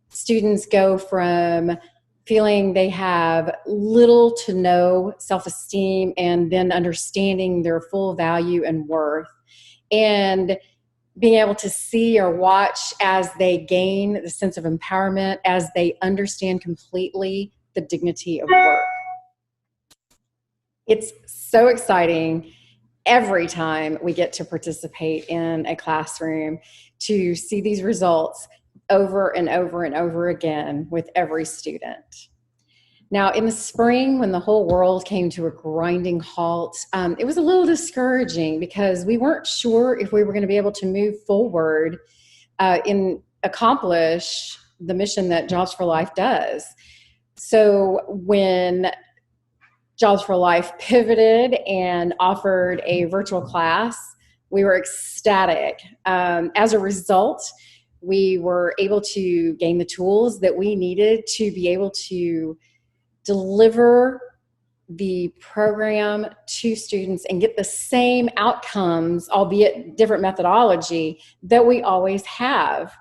students go from feeling they have little to no self-esteem and then understanding their full value and worth, and being able to see or watch as they gain the sense of empowerment, as they understand completely the dignity of work. It's so exciting every time we get to participate in a classroom to see these results over and over and over again with every student. Now, in the spring, when the whole world came to a grinding halt, it was a little discouraging because we weren't sure if we were going to be able to move forward and accomplish the mission that Jobs for Life does. So when Jobs for Life pivoted and offered a virtual class, we were ecstatic. As a result, we were able to gain the tools that we needed to be able to deliver the program to students and get the same outcomes, albeit different methodology, that we always have.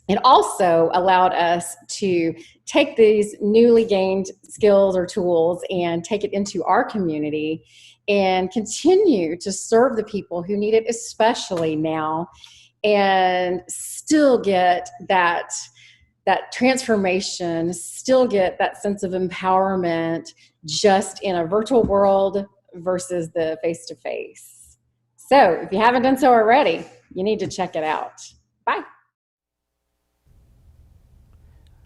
It also allowed us to take these newly gained skills or tools and take it into our community and continue to serve the people who need it, especially now, and still get that transformation, still get that sense of empowerment just in a virtual world versus the face-to-face. So if you haven't done so already, you need to check it out. Bye.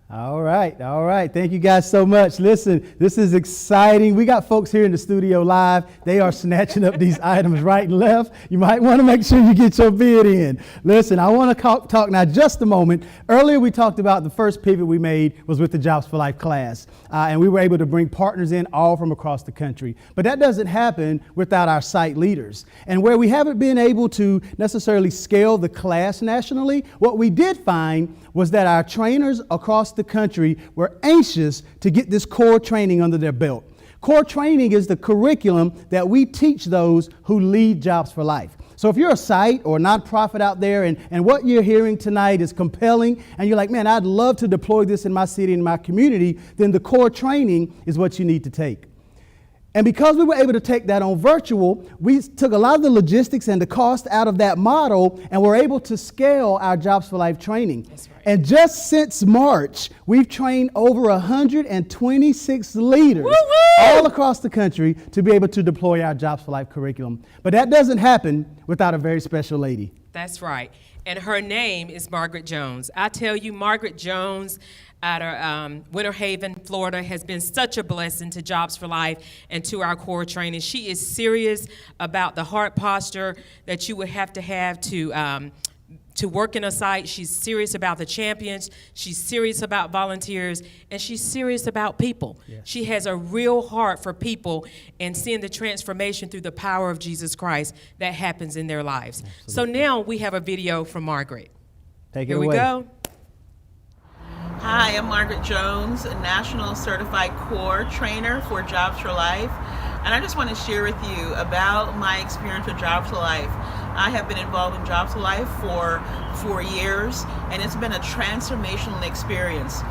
All right. Thank you guys so much. Listen, this is exciting. We got folks here in the studio live. They are snatching up these items right and left. You might want to make sure you get your bid in. Listen, I want to talk now just a moment. Earlier we talked about the first pivot we made was with the Jobs for Life class. And we were able to bring partners in all from across the country. But that doesn't happen without our site leaders. And where we haven't been able to necessarily scale the class nationally, what we did find was that our trainers across the country were anxious to get this core training under their belt. Core training is the curriculum that we teach those who lead Jobs for Life. So if you're a site or a nonprofit out there and what you're hearing tonight is compelling and you're like, man, I'd love to deploy this in my city, in my community, then the core training is what you need to take. And because we were able to take that on virtual, we took a lot of the logistics and the cost out of that model and were able to scale our Jobs for Life training. That's right. And just since March, we've trained over 126 leaders all across the country to be able to deploy our Jobs for Life curriculum. But that doesn't happen without a very special lady. That's right. And her name is Margaret Jones. I tell you, Margaret Jones out of Winter Haven, Florida, has been such a blessing to Jobs for Life and to our core training. She is serious about the heart posture that you would have to work in a site. She's serious about the champions. She's serious about volunteers, and she's serious about people. Yes. She has a real heart for people and seeing the transformation through the power of Jesus Christ that happens in their lives. Absolutely. So now we have a video from Margaret. Take it away. Here we go. Hi, am Margaret Jones, a National Certified Core Trainer for Jobs for Life. And I just want to share with you about my experience with Jobs for Life. I have been involved in Jobs for Life for 4 years, and it's been a transformational experience,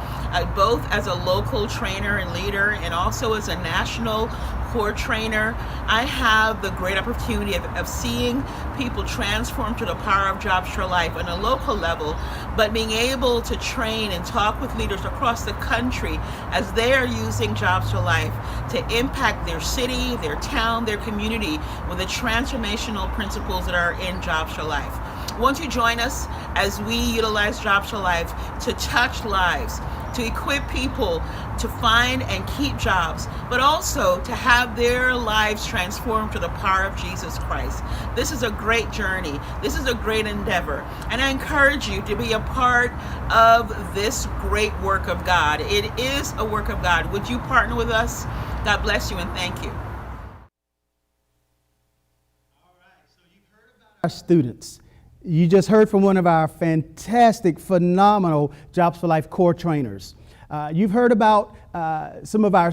both as a local trainer and leader and also as a national core trainer. I have the great opportunity of seeing people transform to the power of Jobs for Life on a local level, but being able to train and talk with leaders across the country as they are using Jobs for Life to impact their city, their town, their community with the transformational principles that are in Jobs for Life. Won't you join us as we utilize Jobs for Life to touch lives, to equip people to find and keep jobs, but also to have their lives transformed to the power of Jesus Christ. This is a great journey. This is a great endeavor. And I encourage you to be a part of this great work of God. It is a work of God. Would you partner with us? God bless you and thank you. Our students. You just heard from one of our fantastic, phenomenal Jobs for Life core trainers. You've heard about some of our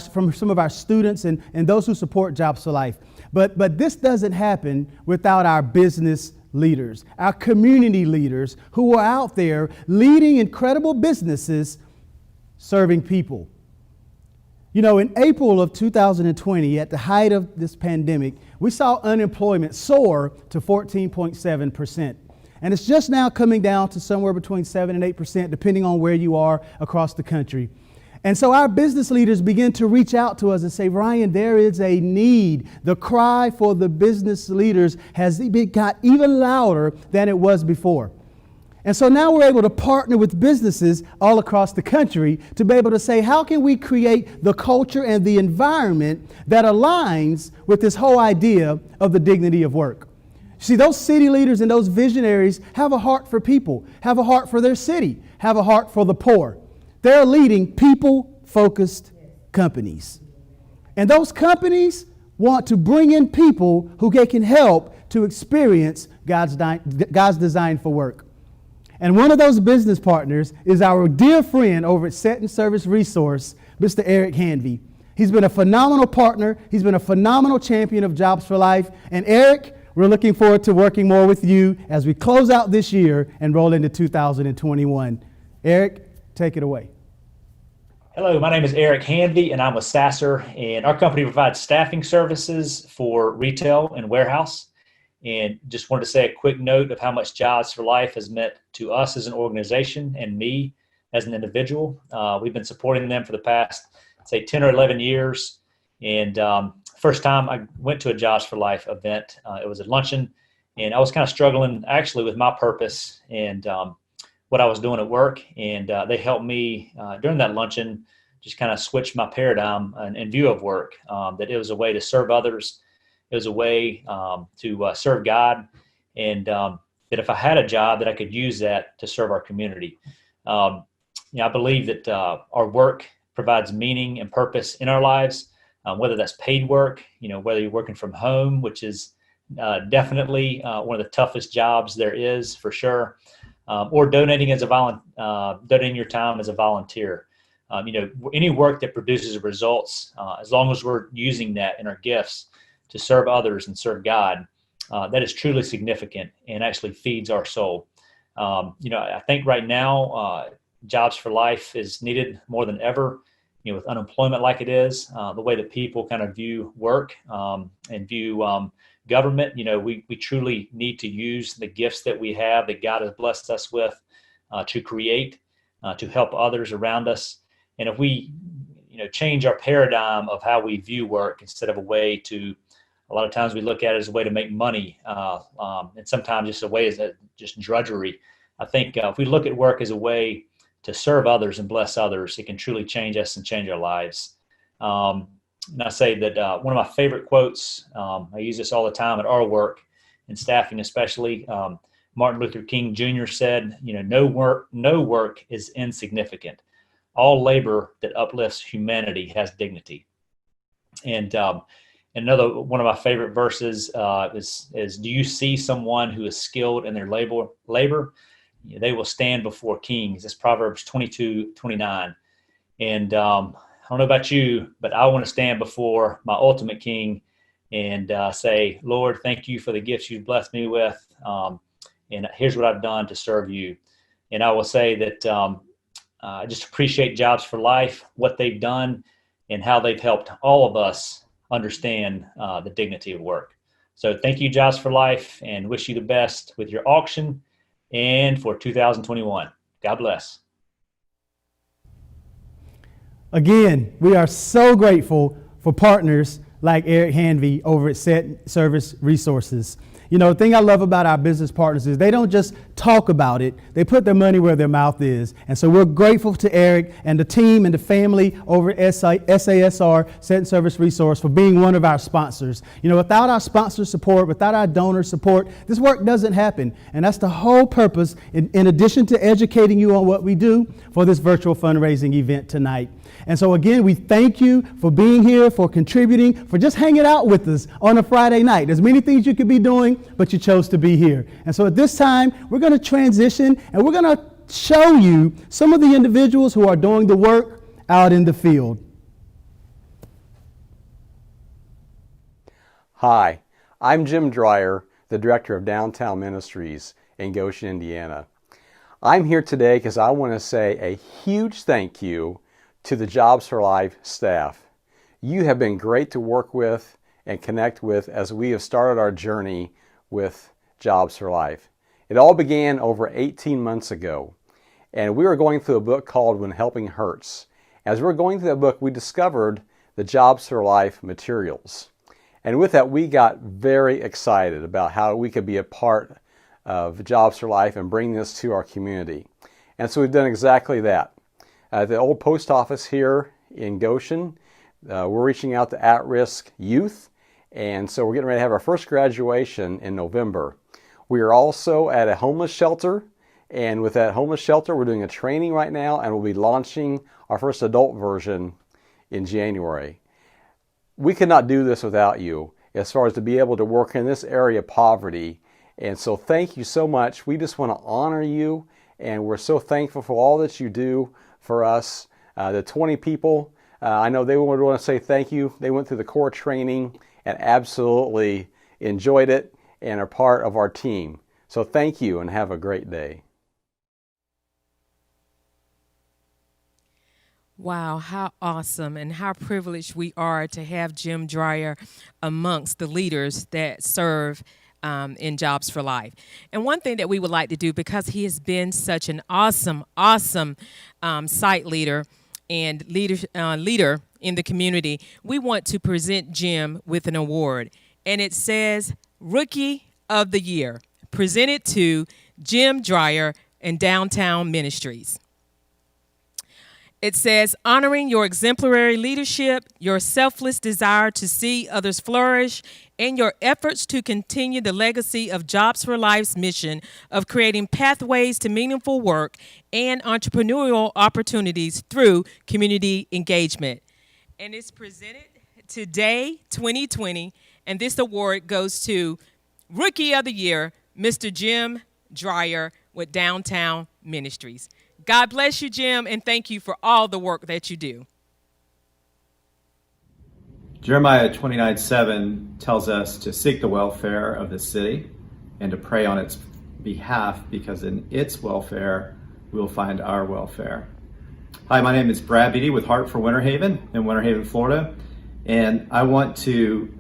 students and those who support Jobs for Life. But this doesn't happen without our business leaders, our community leaders who are out there leading incredible businesses, serving people. You know, in April of 2020, at the height of this pandemic, we saw unemployment soar to 14.7%. And it's just now coming down to somewhere between 7 and 8%, depending on where you are across the country. And so our business leaders begin to reach out to us and say, Ryan, there is a need. The cry for the business leaders has got even louder than it was before. And so now we're able to partner with businesses all across the country to be able to say, how can we create the culture and the environment that aligns with this whole idea of the dignity of work? See, those city leaders and those visionaries have a heart for people, have a heart for their city, have a heart for the poor. They're leading people-focused companies. And those companies want to bring in people who they can help to experience God's design for work. And one of those business partners is our dear friend over at Set and Service Resource, Mr. Eric Hanvey. He's been a phenomenal partner. He's been a phenomenal champion of Jobs for Life. And Eric, we're looking forward to working more with you as we close out this year and roll into 2021. Eric, take it away. Hello, my name is Eric Hanvey, and I'm with Sasser, and our company provides staffing services for retail and warehouse. And just wanted to say a quick note of how much Jobs for Life has meant to us as an organization and me as an individual. We've been supporting them for the past, say, 10 or 11 years. And first time I went to a Jobs for Life event, it was a luncheon, and I was kind of struggling actually with my purpose and what I was doing at work. And they helped me during that luncheon just kind of switch my paradigm and view of work, that it was a way to serve others. It was a way to serve God, and that if I had a job, that I could use that to serve our community. I believe that our work provides meaning and purpose in our lives, whether that's paid work, whether you're working from home, which is definitely one of the toughest jobs there is for sure, or donating donating your time as a volunteer. Any work that produces results, as long as we're using that in our gifts to serve others and serve God, that is truly significant and actually feeds our soul. I think right now, Jobs for Life is needed more than ever, with unemployment like it is, the way that people kind of view work and view government. We truly need to use the gifts that we have, that God has blessed us with, to create, to help others around us. And if we, change our paradigm of how we view work instead of a way to, a lot of times we look at it as a way to make money, and sometimes just a way is just drudgery. I think if we look at work as a way to serve others and bless others, it can truly change us and change our lives. And I say that one of my favorite quotes, I use this all the time at our work, in staffing especially, Martin Luther King Jr. said, no work is insignificant. All labor that uplifts humanity has dignity. And another one of my favorite verses is, do you see someone who is skilled in their labor? They will stand before kings. That's Proverbs 22:29. And I don't know about you, but I want to stand before my ultimate King and say, Lord, thank you for the gifts you've blessed me with. And here's what I've done to serve you. And I will say that I just appreciate Jobs for Life, what they've done, and how they've helped all of us understand the dignity of work. So thank you, Jobs for Life, and wish you the best with your auction and for 2021. God bless. Again, we are so grateful for partners like Eric Hanvey over at Set Service Resources. You know, the thing I love about our business partners is they don't just talk about it, they put their money where their mouth is. And so we're grateful to Eric and the team and the family over at SASR, Set Service Resource, for being one of our sponsors. You know, without our sponsor support, without our donor support, this work doesn't happen. And that's the whole purpose, in addition to educating you on what we do, for this virtual fundraising event tonight. And so again, we thank you for being here, for contributing, for just hanging out with us on a Friday night. There's many things you could be doing, but you chose to be here. And so at this time, we're going to transition and we're going to show you some of the individuals who are doing the work out in the field. Hi, I'm Jim Dreyer, the Director of Downtown Ministries in Goshen, Indiana. I'm here today because I want to say a huge thank you to the Jobs for Life staff. You have been great to work with and connect with as we have started our journey with Jobs for Life. It all began over 18 months ago, and we were going through a book called When Helping Hurts. As we were going through that book, we discovered the Jobs for Life materials. And with that, we got very excited about how we could be a part of Jobs for Life and bring this to our community. And so we've done exactly that. At the old post office here in Goshen, we're reaching out to at-risk youth, and so we're getting ready to have our first graduation in November. We are also at a homeless shelter, and with that homeless shelter, we're doing a training right now, and we'll be launching our first adult version in January. We could not do this without you, as far as to be able to work in this area of poverty, and so thank you so much. We just want to honor you, and we're so thankful for all that you do for us. The 20 people, I know they would want to say thank you. They went through the core training and absolutely enjoyed it and are part of our team. So thank you and have a great day. Wow, how awesome and how privileged we are to have Jim Dreyer amongst the leaders that serve in Jobs for Life. And one thing that we would like to do, because he has been such an awesome site leader and leader in the community, we want to present Jim with an award. And it says Rookie of the Year, presented to Jim Dreyer and Downtown Ministries. It says, honoring your exemplary leadership, your selfless desire to see others flourish, and your efforts to continue the legacy of Jobs for Life's mission of creating pathways to meaningful work and entrepreneurial opportunities through community engagement. And it's presented today, 2020, and this award goes to Rookie of the Year, Mr. Jim Dreyer with Downtown Ministries. God bless you, Jim, and thank you for all the work that you do. Jeremiah 29:7 tells us to seek the welfare of the city and to pray on its behalf, because in its welfare we will find our welfare. Hi, my name is Brad Beatty with Heart for Winter Haven in Winter Haven, Florida, and I want to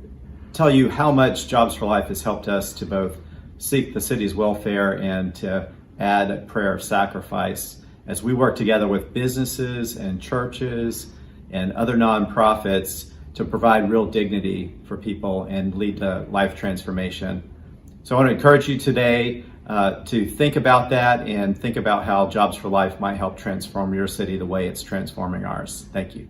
tell you how much Jobs for Life has helped us to both seek the city's welfare and to add a prayer of sacrifice as we work together with businesses and churches and other nonprofits to provide real dignity for people and lead to life transformation. So I want to encourage you today to think about that and think about how Jobs for Life might help transform your city the way it's transforming ours. Thank you.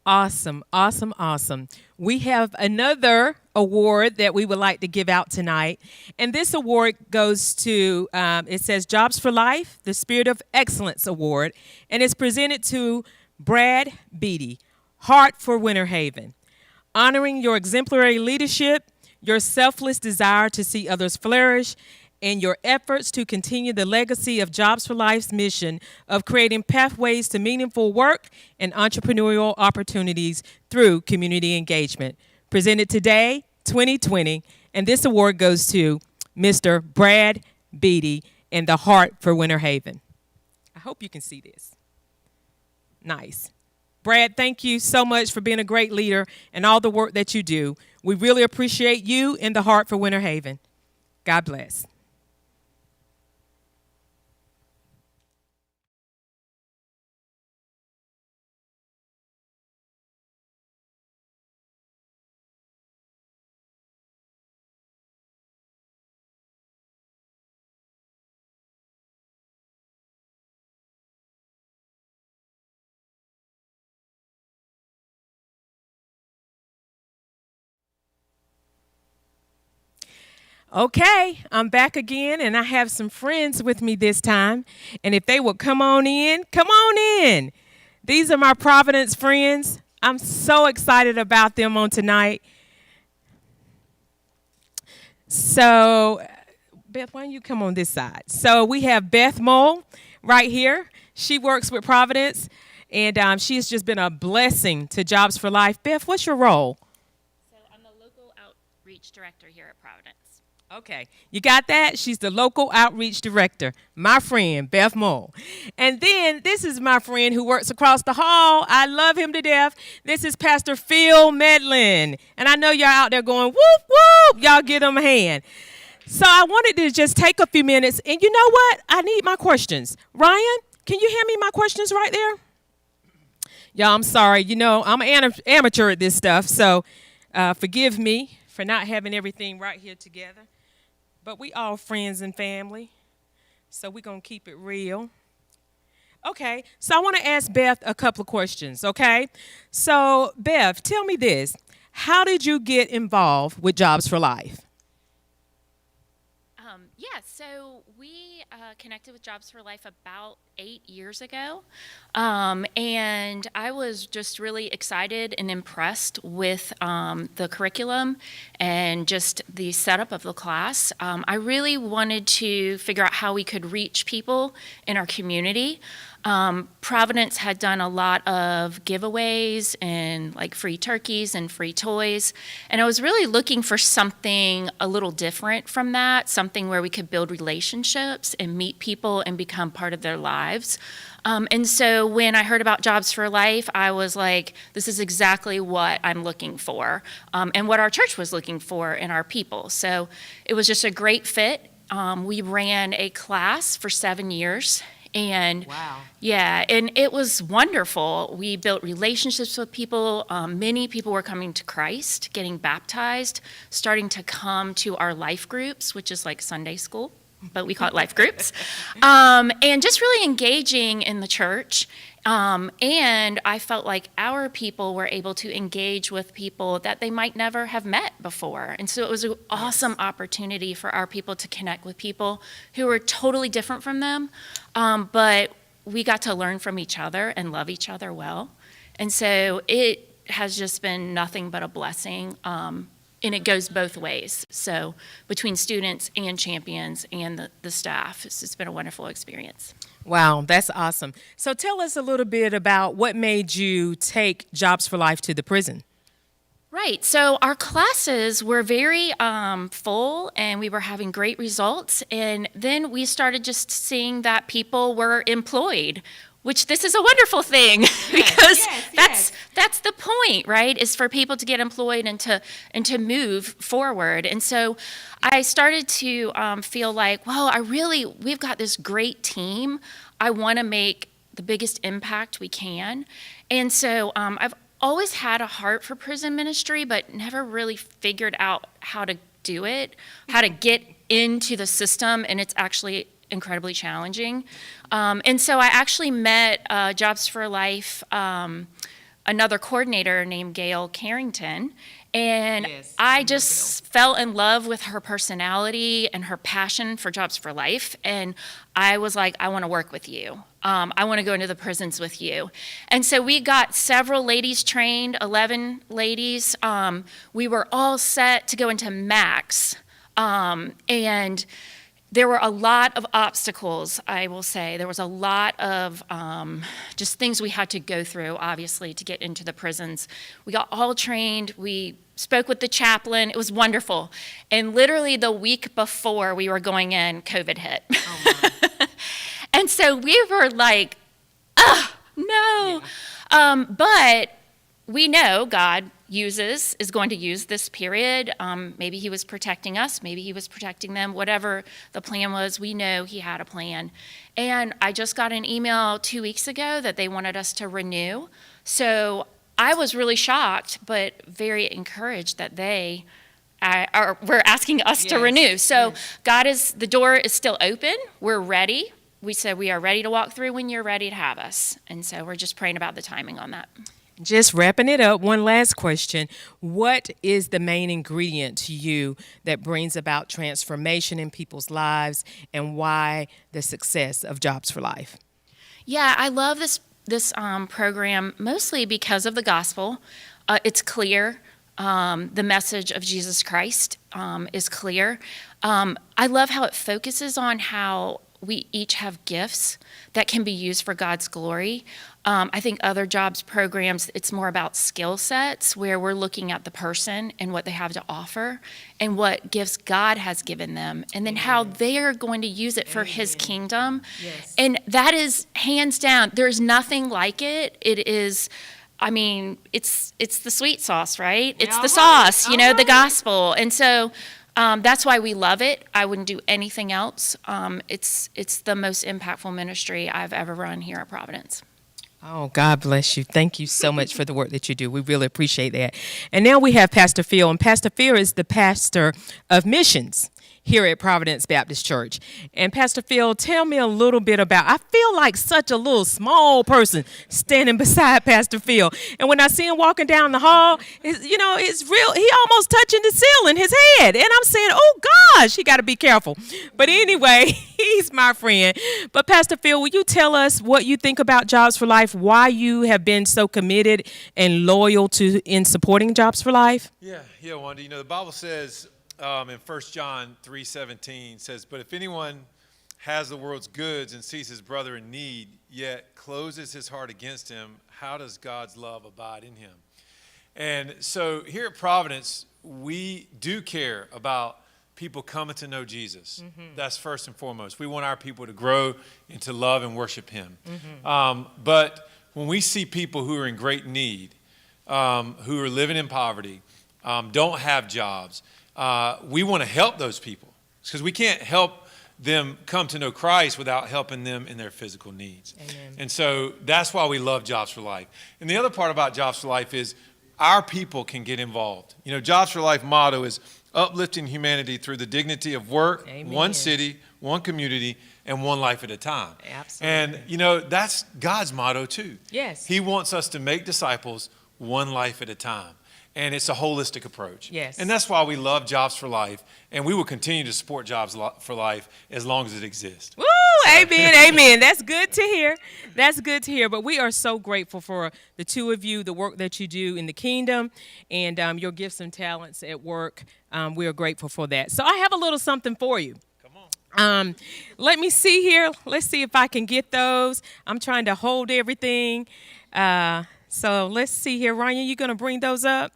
Awesome, awesome, awesome. We have another award that we would like to give out tonight. And this award goes to, it says Jobs for Life, the Spirit of Excellence Award. And it's presented to Brad Beatty, Heart for Winter Haven. Honoring your exemplary leadership, your selfless desire to see others flourish, and your efforts to continue the legacy of Jobs for Life's mission of creating pathways to meaningful work and entrepreneurial opportunities through community engagement. Presented today, 2020, and this award goes to Mr. Brad Beatty and the Heart for Winter Haven. I hope you can see this. Nice. Brad, thank you so much for being a great leader and all the work that you do. We really appreciate you and the Heart for Winter Haven. God bless. Okay, I'm back again, and I have some friends with me this time. And if they will come on in, come on in. These are my Providence friends. I'm so excited about them on tonight. So, Beth, why don't you come on this side? So we have Beth Mole right here. She works with Providence, and she's just been a blessing to Jobs for Life. Beth, what's your role? So I'm the local outreach director here at Providence. Okay, you got that? She's the local outreach director, my friend, Beth Mole. And then this is my friend who works across the hall. I love him to death. This is Pastor Phil Medlin. And I know y'all out there going, whoop, whoop. Y'all give him a hand. So I wanted to just take a few minutes. And you know what? I need my questions. Ryan, can you hand me my questions right there? Y'all, I'm sorry. You know, I'm an amateur at this stuff. So forgive me for not having everything right here together. But we all friends and family, so we're going to keep it real. Okay, so I want to ask Beth a couple of questions, okay? So, Beth, tell me this. How did you get involved with Jobs for Life? Yeah, so we connected with Jobs for Life about 8 years ago, and I was just really excited and impressed with the curriculum and just the setup of the class. I really wanted to figure out how we could reach people in our community. Providence had done a lot of giveaways and like free turkeys and free toys. And I was really looking for something a little different from that, something where we could build relationships and meet people and become part of their lives. And so when I heard about Jobs for Life, I was like, this is exactly what I'm looking for, and what our church was looking for in our people. So it was just a great fit. We ran a class for 7 years. And wow. Yeah, and it was wonderful. We built relationships with people. Many people were coming to Christ, getting baptized, starting to come to our life groups, which is like Sunday school, but we call it life groups. And just really engaging in the church. And I felt like our people were able to engage with people that they might never have met before. And so it was an awesome opportunity for our people to connect with people who were totally different from them. But we got to learn from each other and love each other well. And so it has just been nothing but a blessing. And it goes both ways. So between students and champions and the staff, it's just been a wonderful experience. Wow, that's awesome. So tell us a little bit about what made you take Jobs for Life to the prison. Right, so our classes were very full and we were having great results. And then we started just seeing that people were employed, which this is a wonderful thing because that's the point, right? Is for people to get employed and to move forward. And so I started to feel like, well, we've got this great team. I want to make the biggest impact we can. And so I've always had a heart for prison ministry, but never really figured out how to do it, how to get into the system, and it's actually incredibly challenging. And so I actually met Jobs for Life, another coordinator named Gail Carrington, and I just fell in love with her personality and her passion for Jobs for Life, and I was like, I want to work with you. I want to go into the prisons with you. And so we got several ladies trained, 11 ladies. We were all set to go into Max, and there were a lot of obstacles, I will say. There was a lot of just things we had to go through, obviously, to get into the prisons. We got all trained. We spoke with the chaplain. It was wonderful. And literally the week before we were going in, COVID hit. Oh, and so we were like, no. Yeah. But we know God is going to use this period. Maybe he was protecting us, maybe he was protecting them, whatever the plan was, we know he had a plan. And I just got an email 2 weeks ago that they wanted us to renew. So I was really shocked, but very encouraged that they were asking us to renew. So God the door is still open. We're ready. We said we are ready to walk through when you're ready to have us. And so we're just praying about the timing on that. Just wrapping it up, one last question. What is the main ingredient to you that brings about transformation in people's lives, and why the success of Jobs for Life? Yeah, I love this program mostly because of the gospel. It's clear. The message of Jesus Christ is clear. I love how it focuses on how we each have gifts that can be used for God's glory. I think other jobs programs, it's more about skill sets, where we're looking at the person and what they have to offer and what gifts God has given them, and then how they are going to use it for his kingdom. Yes. And that is hands down, there's nothing like it. It is, I mean, it's the sweet sauce, right? It's the sauce, you know, the gospel. And so that's why we love it. I wouldn't do anything else. It's the most impactful ministry I've ever run here at Providence. Oh, God bless you. Thank you so much for the work that you do. We really appreciate that. And now we have Pastor Phil, and Pastor Phil is the pastor of missions here at Providence Baptist Church. And Pastor Phil, tell me a little bit about, I feel like such a little small person standing beside Pastor Phil. And when I see him walking down the hall, it's real, he almost touching the ceiling, his head. And I'm saying, oh gosh, he got to be careful. But anyway, he's my friend. But Pastor Phil, will you tell us what you think about Jobs for Life, why you have been so committed and loyal in supporting Jobs for Life? Yeah, Wanda, the Bible says, in 1 John 3:17 says, but if anyone has the world's goods and sees his brother in need, yet closes his heart against him, how does God's love abide in him? And so here at Providence, we do care about people coming to know Jesus. Mm-hmm. That's first and foremost. We want our people to grow and to love and worship him. Mm-hmm. But when we see people who are in great need, who are living in poverty, don't have jobs, we want to help those people, because we can't help them come to know Christ without helping them in their physical needs. Amen. And so that's why we love Jobs for Life. And the other part about Jobs for Life is our people can get involved. Jobs for Life motto is uplifting humanity through the dignity of work, Amen. One city, one community, and one life at a time. Absolutely. And, that's God's motto too. Yes. He wants us to make disciples one life at a time. And it's a holistic approach. Yes. And that's why we love Jobs for Life, and we will continue to support Jobs for Life as long as it exists. Woo! Amen, amen. That's good to hear. That's good to hear. But we are so grateful for the two of you, the work that you do in the kingdom, and your gifts and talents at work. We are grateful for that. So I have a little something for you. Come on. Let me see here. Let's see if I can get those. I'm trying to hold everything. So let's see here. Ryan, you going to bring those up?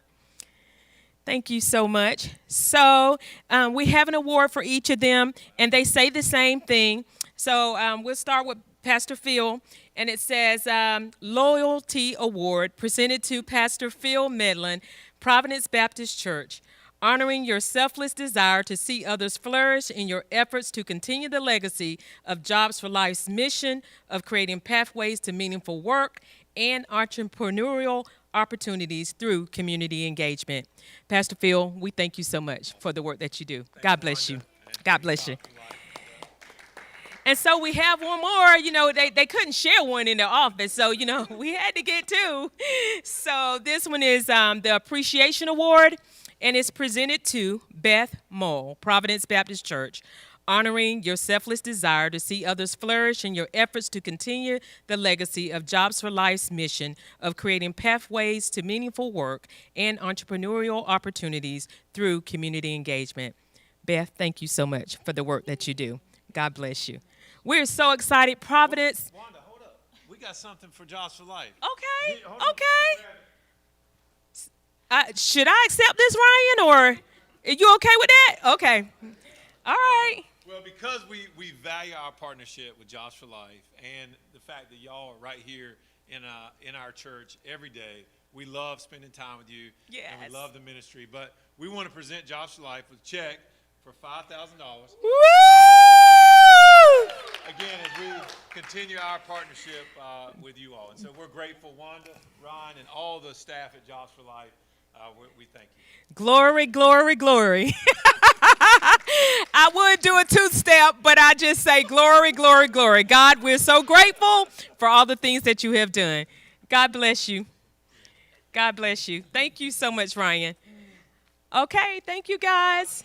Thank you so much. So we have an award for each of them, and they say the same thing. So we'll start with Pastor Phil, and it says Loyalty Award presented to Pastor Phil Medlin, Providence Baptist Church, honoring your selfless desire to see others flourish in your efforts to continue the legacy of Jobs for Life's mission of creating pathways to meaningful work and entrepreneurial opportunities through community engagement. Pastor Phil, we thank you so much for the work that you do. God bless you. God bless you. And so we have one more. They couldn't share one in their office, so, we had to get two. So this one is the Appreciation Award, and it's presented to Beth Mole, Providence Baptist Church, honoring your selfless desire to see others flourish in your efforts to continue the legacy of Jobs for Life's mission of creating pathways to meaningful work and entrepreneurial opportunities through community engagement. Beth, thank you so much for the work that you do. God bless you. We're so excited. Providence. Wanda, hold up. We got something for Jobs for Life. Okay. Okay. Should I accept this, Ryan, or are you okay with that? Okay. All right. Well, because we value our partnership with Jobs for Life and the fact that y'all are right here in our church every day, we love spending time with you. Yes. And we love the ministry. But we want to present Jobs for Life with a check for $5,000. Woo! Again, as we continue our partnership with you all. And so we're grateful, Wanda, Ryan, and all the staff at Jobs for Life. We thank you. Glory, glory, glory. I would do a two-step, but I just say glory, glory, glory. God, we're so grateful for all the things that you have done. God bless you. God bless you. Thank you so much, Ryan. Okay, thank you, guys.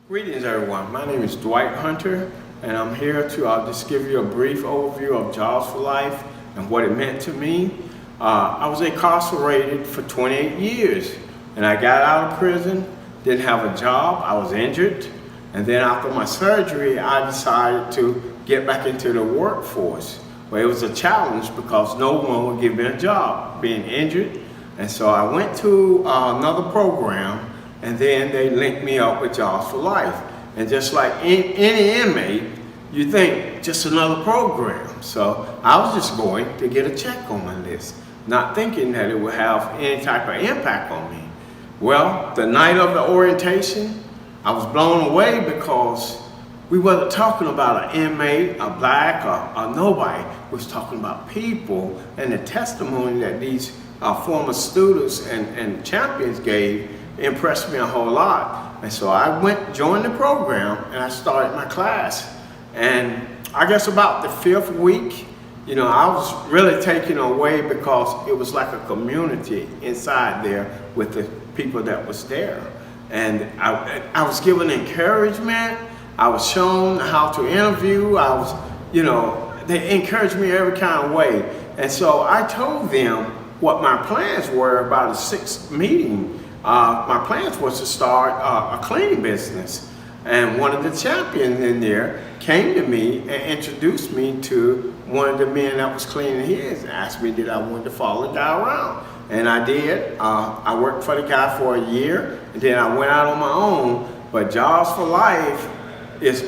Greetings, everyone. My name is Dwight Hunter, and I'm here to just give you a brief overview of Jobs for Life and what it meant to me. I was incarcerated for 28 years, and I got out of prison, didn't have a job, I was injured, and then after my surgery, I decided to get back into the workforce. Well, it was a challenge because no one would give me a job, being injured, and so I went to another program, and then they linked me up with Jobs for Life. And just like any inmate, you think just another program. So I was just going to get a check on my list, not thinking that it would have any type of impact on me. Well, the night of the orientation, I was blown away because we wasn't talking about an inmate, a black, or nobody. We was talking about people and the testimony that these former students and champions gave impressed me a whole lot. And so I joined the program, and I started my class. And I guess about the 5th week, you know, I was really taken away because it was like a community inside there with the people that was there. And I was given encouragement. I was shown how to interview. I was, you know, they encouraged me every kind of way. And so I told them what my plans were about a 6th meeting. My plans was to start a cleaning business. And one of the champions in there came to me and introduced me to one of the men that was cleaning his, and asked me did I want to follow the guy around. And I did. I worked for the guy for a year, and then I went out on my own. But Jobs for Life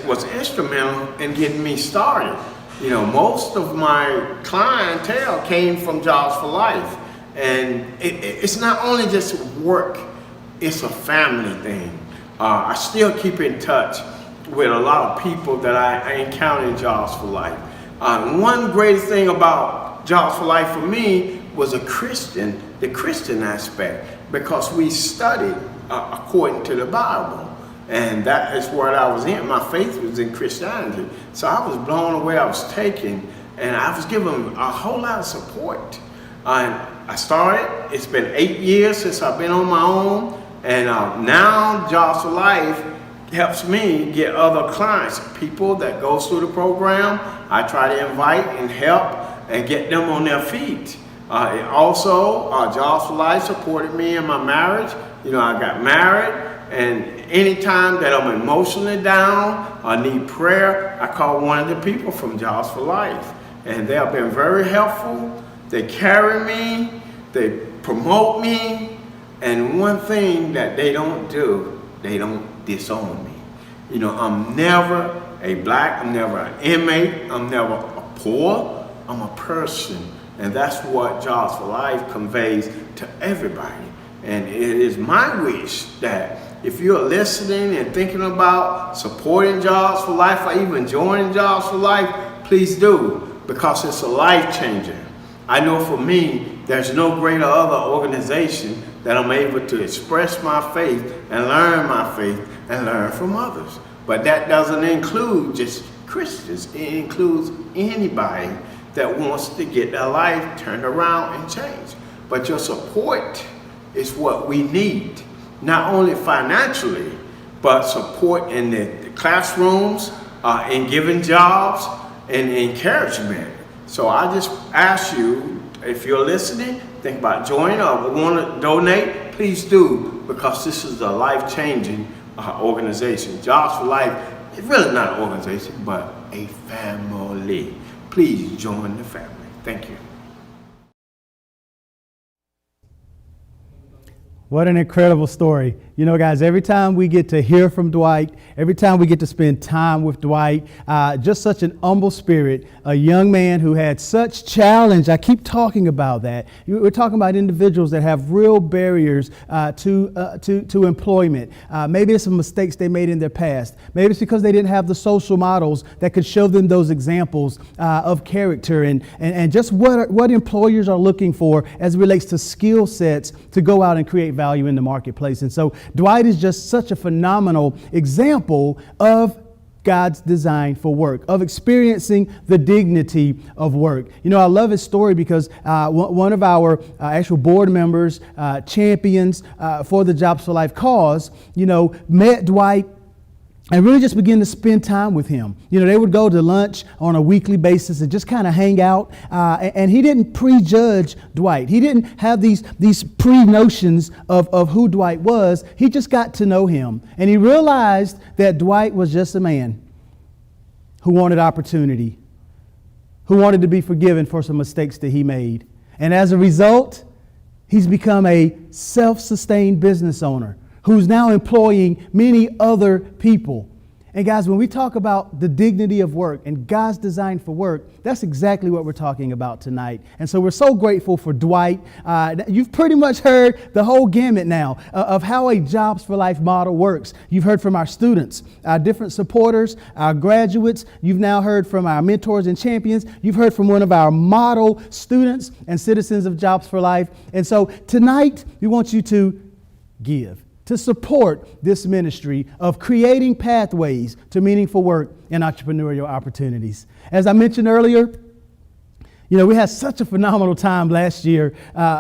was instrumental in getting me started. You know, most of my clientele came from Jobs for Life. And it's not only just work, it's a family thing. I still keep in touch with a lot of people that I encounter in Jobs for Life. One great thing about Jobs for Life for me was the Christian aspect, because we studied according to the Bible. And that is what I was in. My faith was in Christianity. So I was blown away, I was taken, and I was given a whole lot of support. I started, it's been 8 years since I've been on my own, and now Jobs for Life helps me get other clients, people that go through the program. I try to invite and help and get them on their feet. Also, Jobs for Life supported me in my marriage. You know, I got married, and anytime that I'm emotionally down, I need prayer, I call one of the people from Jobs for Life. And they have been very helpful. They carry me, they promote me, and one thing that they don't do, they don't disown me. You know, I'm never a black, I'm never an inmate, I'm never a poor, I'm a person. And that's what Jobs for Life conveys to everybody. And it is my wish that if you're listening and thinking about supporting Jobs for Life or even joining Jobs for Life, please do, because it's a life changer. I know for me, there's no greater other organization that I'm able to express my faith and learn my faith and learn from others. But that doesn't include just Christians. It includes anybody that wants to get their life turned around and changed. But your support is what we need, not only financially, but support in the classrooms, in giving jobs, and encouragement. So I just ask you, if you're listening, think about joining or want to donate, please do, because this is a life-changing organization. Jobs for Life is really not an organization, but a family. Please join the family. Thank you. What an incredible story. You know, guys, every time we get to hear from Dwight, every time we get to spend time with Dwight, just such an humble spirit, a young man who had such challenge. I keep talking about that. We're talking about individuals that have real barriers to employment. Maybe it's some mistakes they made in their past. Maybe it's because they didn't have the social models that could show them those examples of character and just what employers are looking for as it relates to skill sets to go out and create value in the marketplace. And so Dwight is just such a phenomenal example of God's design for work, of experiencing the dignity of work. You know, I love his story because one of our actual board members, champions for the Jobs for Life cause, you know, met Dwight and really just begin to spend time with him. You know, they would go to lunch on a weekly basis and just kind of hang out. And he didn't prejudge Dwight. He didn't have these pre-notions of who Dwight was. He just got to know him. And he realized that Dwight was just a man who wanted opportunity, who wanted to be forgiven for some mistakes that he made. And as a result, he's become a self-sustained business owner who's now employing many other people. And guys, when we talk about the dignity of work and God's design for work, that's exactly what we're talking about tonight. And so we're so grateful for Dwight. You've pretty much heard the whole gamut now of how a Jobs for Life model works. You've heard from our students, our different supporters, our graduates. You've now heard from our mentors and champions. You've heard from one of our model students and citizens of Jobs for Life. And so tonight, we want you to give, to support this ministry of creating pathways to meaningful work and entrepreneurial opportunities. As I mentioned earlier, you know, we had such a phenomenal time last year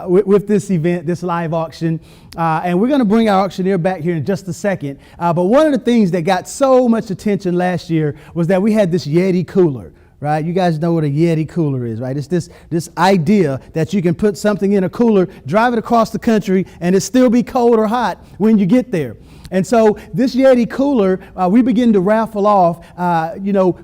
with this event, this live auction, and we're going to bring our auctioneer back here in just a second. But one of the things that got so much attention last year was that we had this Yeti cooler. Right? You guys know what a Yeti cooler is, right? It's this idea that you can put something in a cooler, drive it across the country, and it still be cold or hot when you get there. And so this Yeti cooler, we begin to raffle off,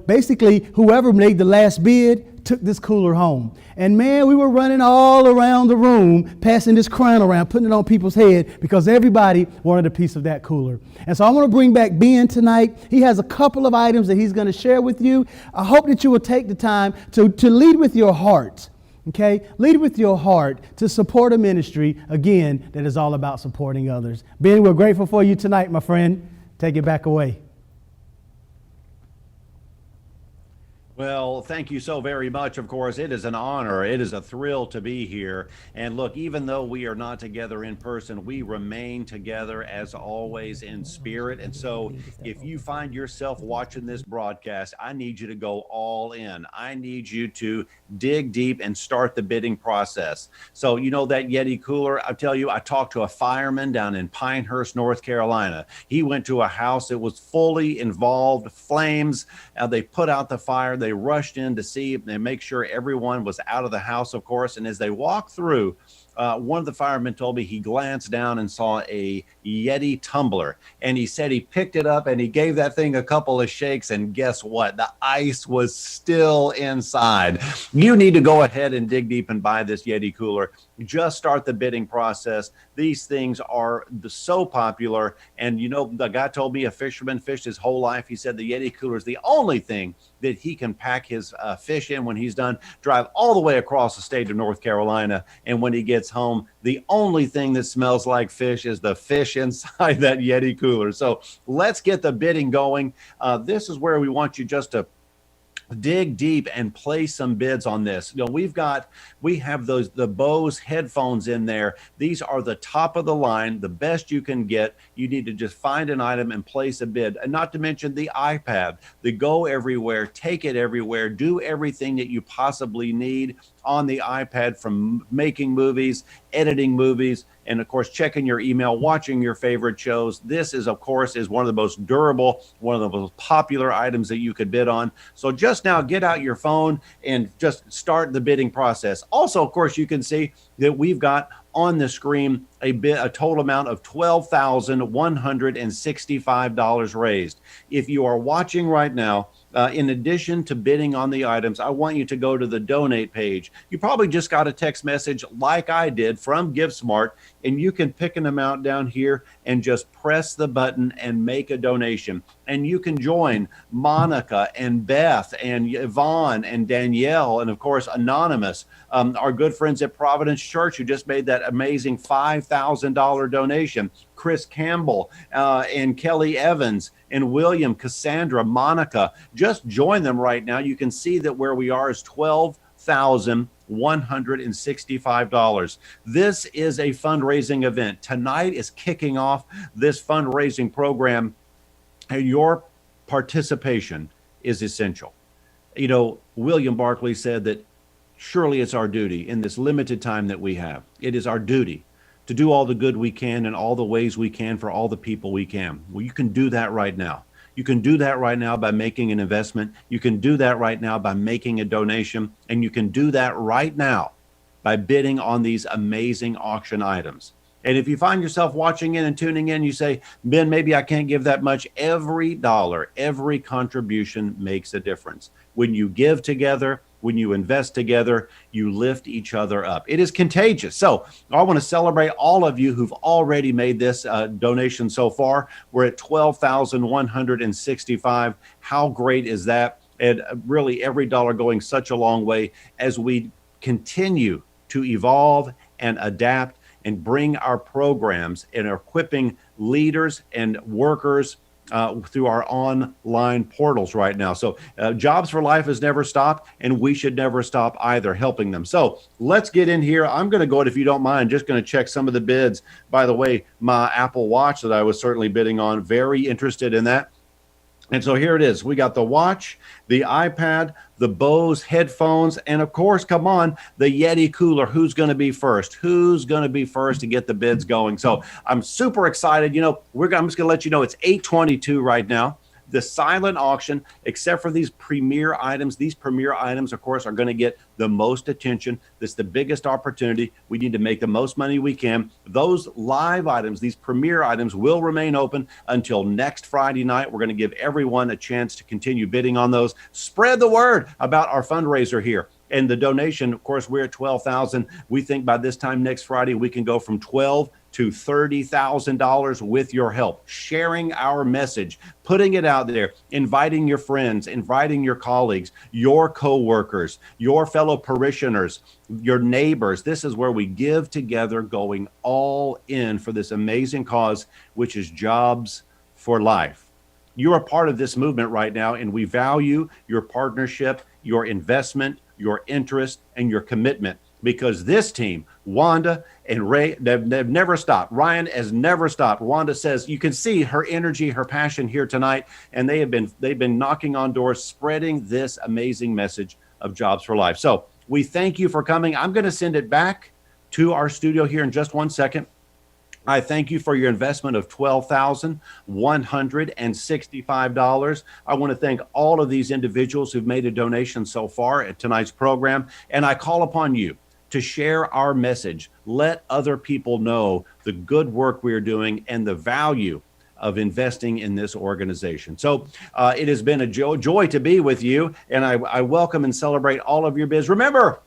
basically whoever made the last bid took this cooler home. And man, we were running all around the room, passing this crown around, putting it on people's head because everybody wanted a piece of that cooler. And so I want to bring back Ben tonight. He has a couple of items that he's going to share with you. I hope that you will take the time to lead with your heart. Okay? Lead with your heart to support a ministry, again, that is all about supporting others. Ben, we're grateful for you tonight, my friend. Take it back away. Well, thank you so very much. Of course, it is an honor. It is a thrill to be here. And look, even though we are not together in person, we remain together as always in spirit. And so if you find yourself watching this broadcast, I need you to go all in. I need you to dig deep and start the bidding process. So, you know, that Yeti cooler, I tell you, I talked to a fireman down in Pinehurst, North Carolina. He went to a house that was fully involved, flames. They put out the fire. They rushed in to see and make sure everyone was out of the house, of course. And as they walked through, one of the firemen told me he glanced down and saw a Yeti tumbler, and he said he picked it up and he gave that thing a couple of shakes, and guess what? The ice was still inside. You need to go ahead and dig deep and buy this Yeti cooler. Just start the bidding process. These things are so popular. And you know, the guy told me a fisherman fished his whole life. He said the Yeti cooler is the only thing that he can pack his fish in when he's done, drive all the way across the state of North Carolina, and when he gets home, the only thing that smells like fish is the fish inside that Yeti cooler. So let's get the bidding going. This is where we want you just to dig deep and place some bids on this. You know, we have the Bose headphones in there. These are the top of the line, the best you can get. You need to just find an item and place a bid. And not to mention the iPad, the Go Everywhere, take it everywhere, do everything that you possibly need on the iPad, from making movies, editing movies, and of course checking your email, watching your favorite shows. This is, of course, is one of the most durable, one of the most popular items that you could bid on. So just now get out your phone and just start the bidding process. Also, of course, you can see that we've got on the screen a total amount of $12,165 raised. If you are watching right now, in addition to bidding on the items, I want you to go to the donate page. You probably just got a text message like I did from GiveSmart, and you can pick an amount down here and just press the button and make a donation. And you can join Monica and Beth and Yvonne and Danielle and, of course, Anonymous, our good friends at Providence Church who just made that amazing $5,000 donation. Chris Campbell and Kelly Evans and William, Cassandra, Monica. Just join them right now. You can see that where we are is $12,165. This is a fundraising event. Tonight is kicking off this fundraising program, and your participation is essential. You know, William Barclay said that surely it's our duty in this limited time that we have. It is our duty to do all the good we can in all the ways we can for all the people we can. Well, you can do that right now. You can do that right now by making an investment. You can do that right now by making a donation. And you can do that right now by bidding on these amazing auction items. And if you find yourself watching in and tuning in, you say, Ben, maybe I can't give that much. Every dollar, every contribution makes a difference. When you give together, when you invest together, you lift each other up. It is contagious. So I want to celebrate all of you who've already made this donation so far. We're at $12,165. How great is that? And really every dollar going such a long way as we continue to evolve and adapt and bring our programs and equipping leaders and workers through our online portals right now. So Jobs for Life has never stopped, and we should never stop either helping them. So let's get in here. I'm going to go, if you don't mind, just going to check some of the bids. By the way, my Apple Watch that I was certainly bidding on, very interested in that. And so here it is. We got the watch, the iPad, the Bose headphones, and of course, come on, the Yeti cooler. Who's going to be first? Who's going to be first to get the bids going? So I'm super excited. You know, I'm just going to let you know it's 8:22 right now. The silent auction, except for these premier items, of course, are going to get the most attention. This is the biggest opportunity. We need to make the most money we can. Those live items, these premier items, will remain open until next Friday night. We're going to give everyone a chance to continue bidding on those. Spread the word about our fundraiser here. And the donation, of course, we're at $12,000. We think by this time next Friday, we can go from $12,000 to $30,000 with your help, sharing our message, putting it out there, inviting your friends, inviting your colleagues, your coworkers, your fellow parishioners, your neighbors. This is where we give together, going all in for this amazing cause, which is Jobs for Life. You are part of this movement right now, and we value your partnership, your investment, your interest, and your commitment, because this team, Wanda and Ray, they've never stopped. Ryan has never stopped. Wanda says you can see her energy, her passion here tonight, and they've been knocking on doors, spreading this amazing message of Jobs for Life. So we thank you for coming. I'm going to send it back to our studio here in just one second. I thank you for your investment of $12,165. I want to thank all of these individuals who've made a donation so far at tonight's program, and I call upon you to share our message. Let other people know the good work we are doing and the value of investing in this organization. So it has been a joy to be with you, and I welcome and celebrate all of your bids. Remember,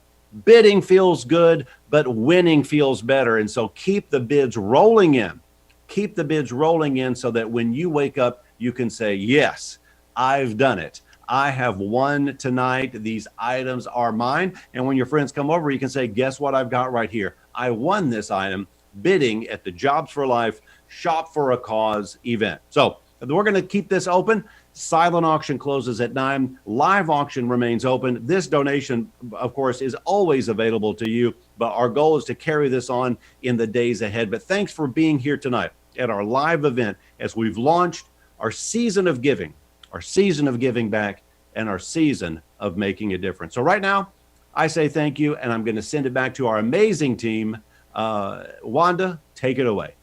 bidding feels good, but winning feels better. And so keep the bids rolling in. Keep the bids rolling in so that when you wake up, you can say, yes, I've done it. I have won tonight. These items are mine. And when your friends come over, you can say, guess what I've got right here? I won this item bidding at the Jobs for Life Shop for a Cause event. So we're going to keep this open. Silent auction closes at 9. Live auction remains open. This donation, of course, is always available to you, but our goal is to carry this on in the days ahead. But thanks for being here tonight at our live event as we've launched our season of giving back, and our season of making a difference. So right now, I say thank you, and I'm going to send it back to our amazing team. Wanda, take it away.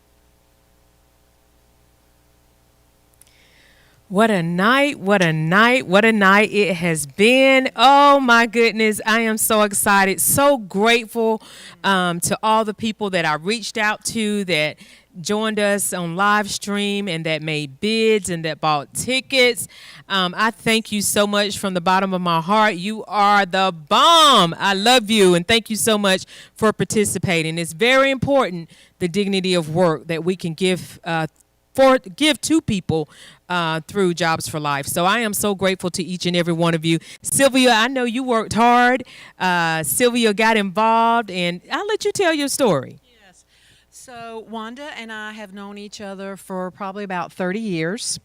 What a night, what a night, what a night it has been. Oh my goodness, I am so excited, so grateful to all the people that I reached out to that joined us on live stream and that made bids and that bought tickets. I thank you so much from the bottom of my heart. You are the bomb. I love you, and thank you so much for participating. It's very important, the dignity of work that we can give to people through Jobs for Life. So I am so grateful to each and every one of you. Sylvia, I know you worked hard. Sylvia got involved, and I'll let you tell your story. So Wanda and I have known each other for probably about 30 years,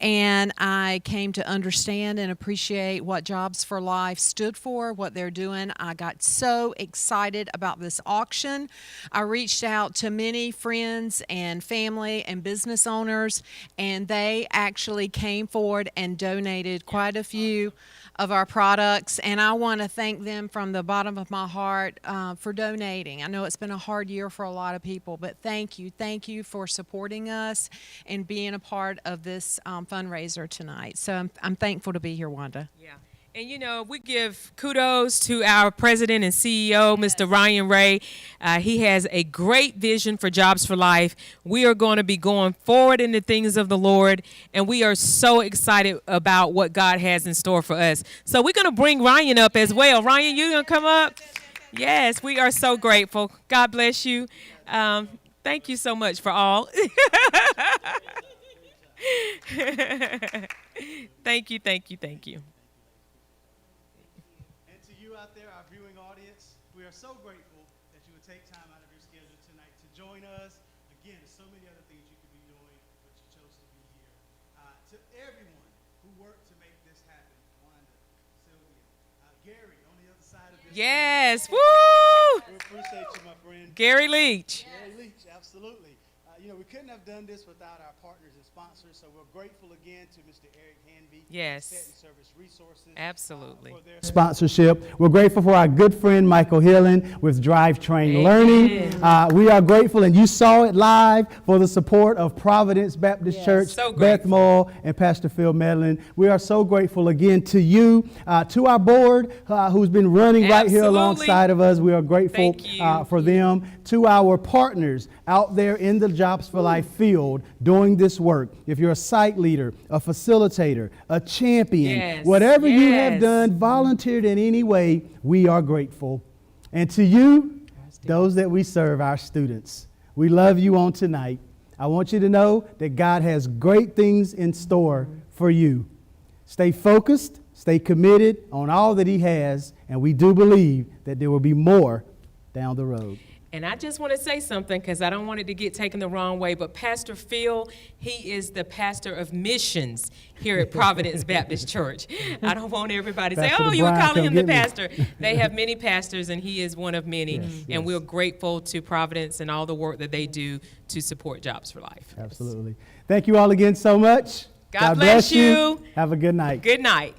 and I came to understand and appreciate what Jobs for Life stood for, what they're doing. I got so excited about this auction. I reached out to many friends and family and business owners, and they actually came forward and donated quite a few of our products, and I want to thank them from the bottom of my heart for donating. I know it's been a hard year for a lot of people, but thank you for supporting us and being a part of this fundraiser tonight. So I'm thankful to be here, Wanda. Yeah. And, you know, we give kudos to our president and CEO, Mr. Ryan Ray. He has a great vision for Jobs for Life. We are going to be going forward in the things of the Lord, and we are so excited about what God has in store for us. So we're going to bring Ryan up as well. Ryan, you going to come up? Yes, we are so grateful. God bless you. Thank you so much for all. Thank you, thank you, thank you. We are so grateful that you would take time out of your schedule tonight to join us. Again, there's so many other things you could be doing, but you chose to be here. To everyone who worked to make this happen, Wanda, Sylvia, Gary on the other side of this. Yes, woo! We appreciate you, my friend. Gary Leach. Gary Leach, absolutely. You know, we couldn't have done this without our partners and sponsors, so we're grateful again to Mr. Eric Hanby. Yes. Set and Service Resources. Absolutely. For their sponsorship. We're grateful for our good friend Michael Hillen with Drivetrain Learning. We are grateful, and you saw it live, for the support of Providence Baptist Church, So Beth Moore, and Pastor Phil Medlin. We are so grateful again to you, to our board who's been running right here alongside of us. We are grateful for them. To our partners out there in the Jobs for Life field doing this work. If you're a site leader, a facilitator, a champion, whatever you have done, volunteered in any way, we are grateful. And to you, those that we serve, our students, we love you on tonight. I want you to know that God has great things in store for you. Stay focused, stay committed on all that He has, and we do believe that there will be more down the road. And I just want to say something, because I don't want it to get taken the wrong way, but Pastor Phil, he is the pastor of missions here at Providence Baptist Church. I don't want everybody to say, oh, you were calling him the pastor. They have many pastors, and he is one of many. And we're grateful to Providence and all the work that they do to support Jobs for Life. Absolutely. Thank you all again so much. God bless you. Have a good night. Good night.